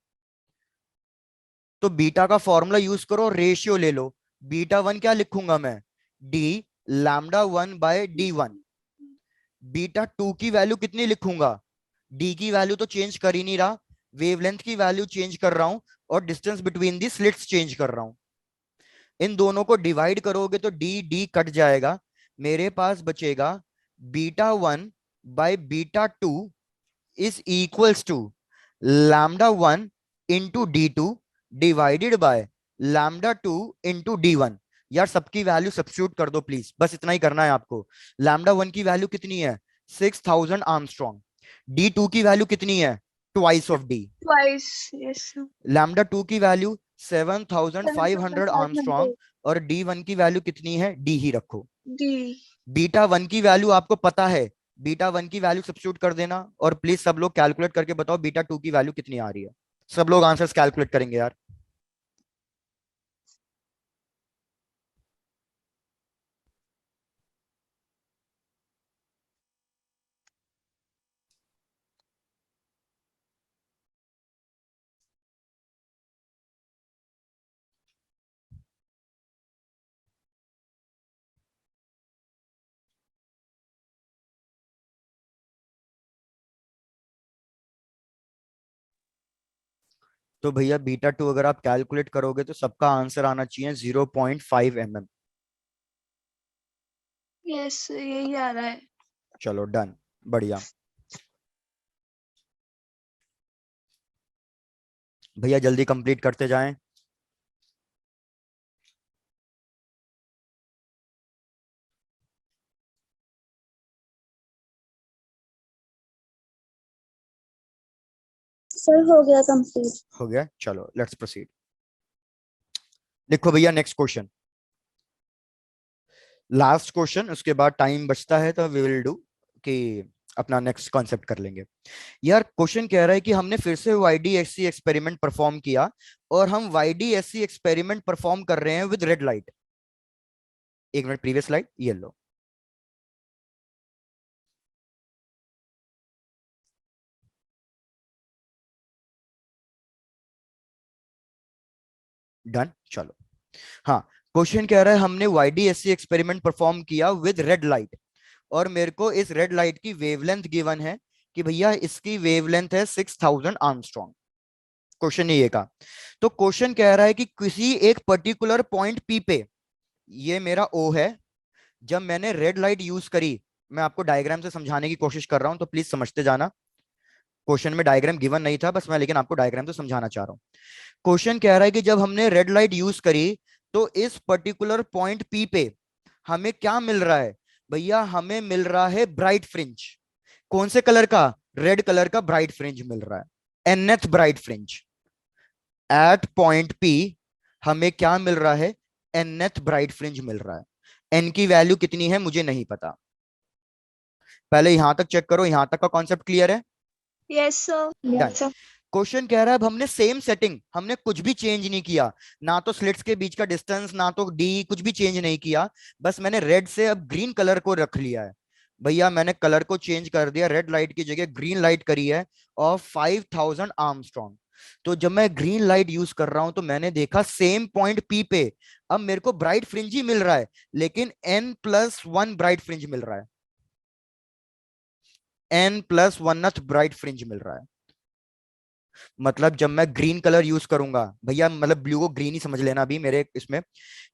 तो बीटा का फॉर्मूला यूज करो, रेशियो ले लो। बीटा 1 क्या लिखूंगा मैं, डी λ1/d1। बीटा 2 की वैल्यू कितनी लिखूंगा, डी की वैल्यू तो चेंज कर ही नहीं रहा, वेवलेंथ की वैल्यू चेंज कर रहा हूं, और distance between the slits change कर रहा हूं। इन दोनों को डिवाइड करोगे तो डी डी कट जाएगा, मेरे पास बचेगा बीटा 1/बीटा 2 is equals to λ1 × d2 divided by λ2 × d1। यार सबकी वैल्यू सब्स्टिट्यूट कर दो प्लीज, बस इतना ही करना है आपको। λ1 की वैल्यू कितनी है, 6000 आर्मस्ट्रॉन्ग। d2 की वैल्यू कितनी है, twice of D. Twice. Yes, sir. λ2 की वैल्यू 7500 आर्मस्ट्रॉन्ग, 7500 और d1 की वैल्यू कितनी है, डी ही रखो। D. बीटा 1 की वैल्यू आपको पता है, बीटा 1 की वैल्यू सब्स्टिट्यूट कर देना, और प्लीज सब लोग कैलकुलेट करके बताओ बीटा 2 की वैल्यू कितनी आ रही है। सब लोग आंसर्स कैलकुलेट करेंगे यार। तो भैया बीटा 2 अगर आप कैलकुलेट करोगे तो सबका आंसर आना चाहिए 0.5 mm। Yes, यही आ रहा है। चलो डन, बढ़िया। भैया जल्दी कंप्लीट करते जाएं। सर हो गया कंप्लीट। हो गया, चलो लेट्स प्रोसीड। लिखो भैया नेक्स्ट क्वेश्चन, लास्ट क्वेश्चन, उसके बाद टाइम बचता है तो वी विल डू कि अपना नेक्स्ट कॉन्सेप्ट कर लेंगे। यार क्वेश्चन कह रहा है कि हमने फिर से YDSC एक्सपेरिमेंट परफॉर्म किया, और हम YDSC एक्सपेरिमेंट परफॉर्म कर रहे हैं विद रेड लाइट। एक मिनट, प्रीवियस स्लाइड ये लो। डन, चलो। हाँ, क्वेश्चन कह रहा है हमने YDSC एक्सपेरिमेंट परफॉर्म किया विद रेड लाइट, और मेरे को इस रेड लाइट की वेवलेंथ गिवन है कि भैया इसकी वेवलेंथ है 6000 आर्मस्ट्रॉन्ग। क्वेश्चन ये का, तो क्वेश्चन कह रहा है कि किसी एक पर्टिकुलर पॉइंट पी पे, ये मेरा O है, जब मैंने रेड लाइट यूज करी, मैं आपको डायग्राम से समझाने की कोशिश कर रहा हूं तो प्लीज समझते जाना। क्वेश्चन में डायग्राम गिवन नहीं था, बस मैं लेकिन आपको डायग्राम से समझाना चाह रहा हूं। क्वेश्चन कह रहा है कि जब हमने रेड लाइट यूज करी तो इस पर्टिकुलर पॉइंट पी पे हमें क्या मिल रहा है, भैया हमें मिल रहा है ब्राइट फ्रिंज। कौन से कलर का, रेड कलर का ब्राइट फ्रिंज मिल रहा है, nth bright fringe. At point P हमें क्या मिल रहा है, nth ब्राइट फ्रिंज मिल रहा है। n की वैल्यू कितनी है मुझे नहीं पता, पहले यहां तक चेक करो, यहां तक का कॉन्सेप्ट क्लियर है। Yes, sir. Done. Yes sir. Question कह रहा है अब हमने सेम सेटिंग, हमने कुछ भी चेंज नहीं किया, ना तो स्लिट्स के बीच का डिस्टेंस, ना तो डी, कुछ भी चेंज नहीं किया, बस मैंने रेड से अब ग्रीन कलर को रख लिया है। भैया मैंने कलर को चेंज कर दिया, रेड लाइट की जगह ग्रीन लाइट करी है, और 5000 आर्मस्ट्रॉन्ग। तो जब मैं ग्रीन लाइट यूज कर रहा हूं तो मैंने देखा सेम पॉइंट पी पे अब मेरे को ब्राइट फ्रिंज ही मिल रहा है, लेकिन n+1 ब्राइट फ्रिंज मिल रहा है, n+1th ब्राइट फ्रिंज मिल रहा है। मतलब जब मैं ग्रीन कलर यूज करूंगा, भैया मतलब ब्लू को ग्रीन ही समझ लेना अभी मेरे इसमें,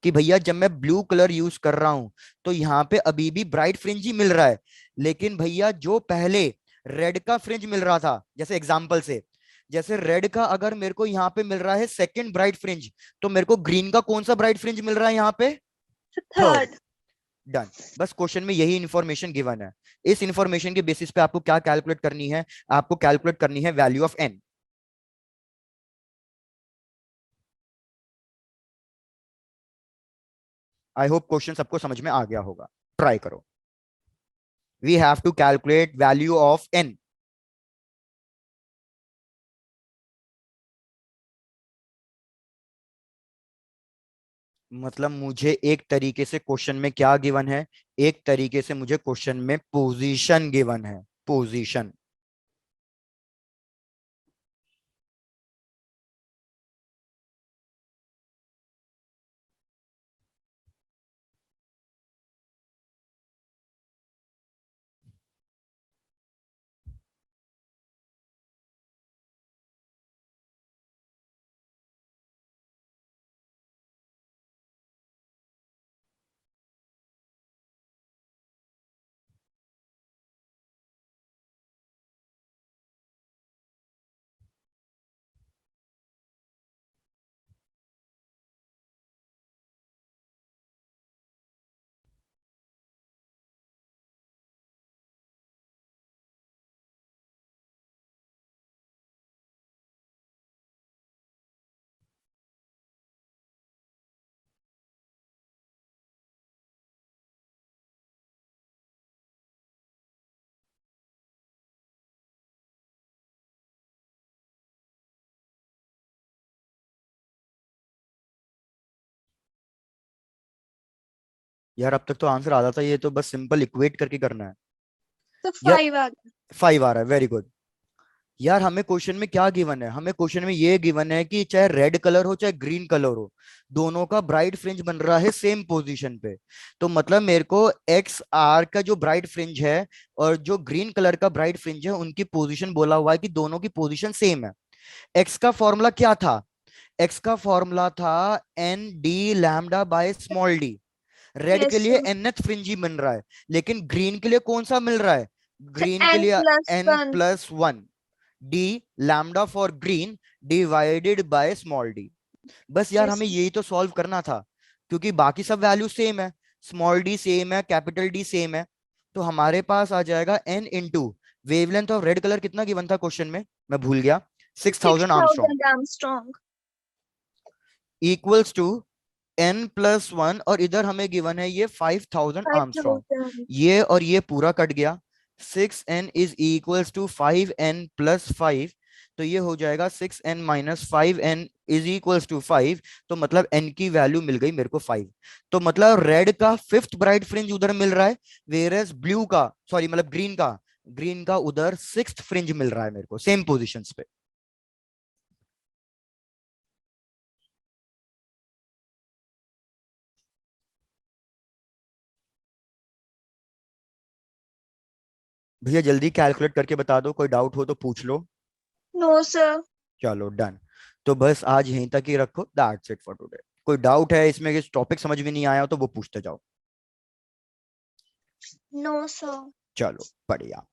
कि भैया जब मैं ब्लू कलर यूज कर रहा हूं तो यहाँ पे अभी भी ब्राइट फ्रिंज ही मिल रहा है, लेकिन भैया जो पहले रेड का फ्रिंज मिल रहा था, जैसे एग्जांपल से, जैसे रेड का अगर मेरे को यहाँ पे मिल रहा है सेकंड ब्राइट फ्रिंज, तो मेरे को ग्रीन का कौन सा ब्राइट फ्रिंज मिल रहा है यहाँ पे, थर्ड। Third. डन, बस क्वेश्चन में यही इंफॉर्मेशन गिवन है, इस इंफॉर्मेशन के बेसिस पे आपको क्या कैलकुलेट करनी है, आपको कैलकुलेट करनी है value of n। I hope question सबको समझ में आ गया होगा, ट्राई करो। We have to calculate value of n. मतलब मुझे एक तरीके से क्वेश्चन में क्या गिवन है, एक तरीके से मुझे क्वेश्चन में पोजीशन गिवन है, पोजीशन। यार अब तक तो आंसर आ जाता है, ये तो बस सिंपल इक्वेट करके करना है। तो यार 5 आ गया। 5 आ रहा है, वेरी गुड। यार हमें क्वेश्चन में क्या गिवन है, हमें क्वेश्चन में ये गिवन है कि चाहे रेड कलर हो चाहे ग्रीन कलर हो, दोनों का ब्राइट फ्रिंज बन रहा है सेम पोजीशन पे। तो मतलब मेरे को एक्स आर का जो ब्राइट फ्रिंज है और जो ग्रीन कलर का ब्राइट फ्रिंज है, उनकी पोजीशन बोला हुआ है कि दोनों की पोजीशन सेम है। एक्स का फॉर्मूला क्या था, एक्स का फॉर्मूला था N D lambda by small D. Red के यस लिए सर। एनथ फ्रिंज ही मिल रहा है, लेकिन ग्रीन के लिए कौन सा मिल रहा है, तो ग्रीन के n लिए plus N 1। Plus one D lambda for green divided by small D. बस यार यस हमें यही तो सॉल्व करना था, क्योंकि बाकी सब वैल्यू सेम है, स्मॉल डी सेम है, कैपिटल डी सेम है। तो हमारे पास आ जाएगा N into wavelength of red colour, कितना गिवन था क्वेश्चन में, मैं भूल गया, 6000 Armstrong, 6000 Armstrong. Equals to n plus one, और इधर हमें गिवन है ये 5000 आर्मस्ट्रॉन्ग। 5000। ये और ये पूरा कट गया, 6n is equals to 5n plus 5। तो ये हो जाएगा 6n minus 5n is equals to 5। तो मतलब n की वैल्यू मिल गई मेरे को 5। तो मतलब रेड का फिफ्थ ब्राइट फ्रिंज उधर मिल रहा है, वेरएस ब्लू का, सॉरी मतलब ग्रीन का उधर सिक्स्थ फ्रिंज मिल रहा है मेरे को सेम पोजिशन पे। भैया जल्दी कैलकुलेट करके बता दो, कोई डाउट हो तो पूछ लो। No sir. चलो डन। तो बस आज यहीं तक ही रखो, दैट्स इट फॉर टुडे। कोई डाउट है इसमें, इस टॉपिक समझ में नहीं आया तो वो पूछते जाओ। No sir. चलो बढ़िया।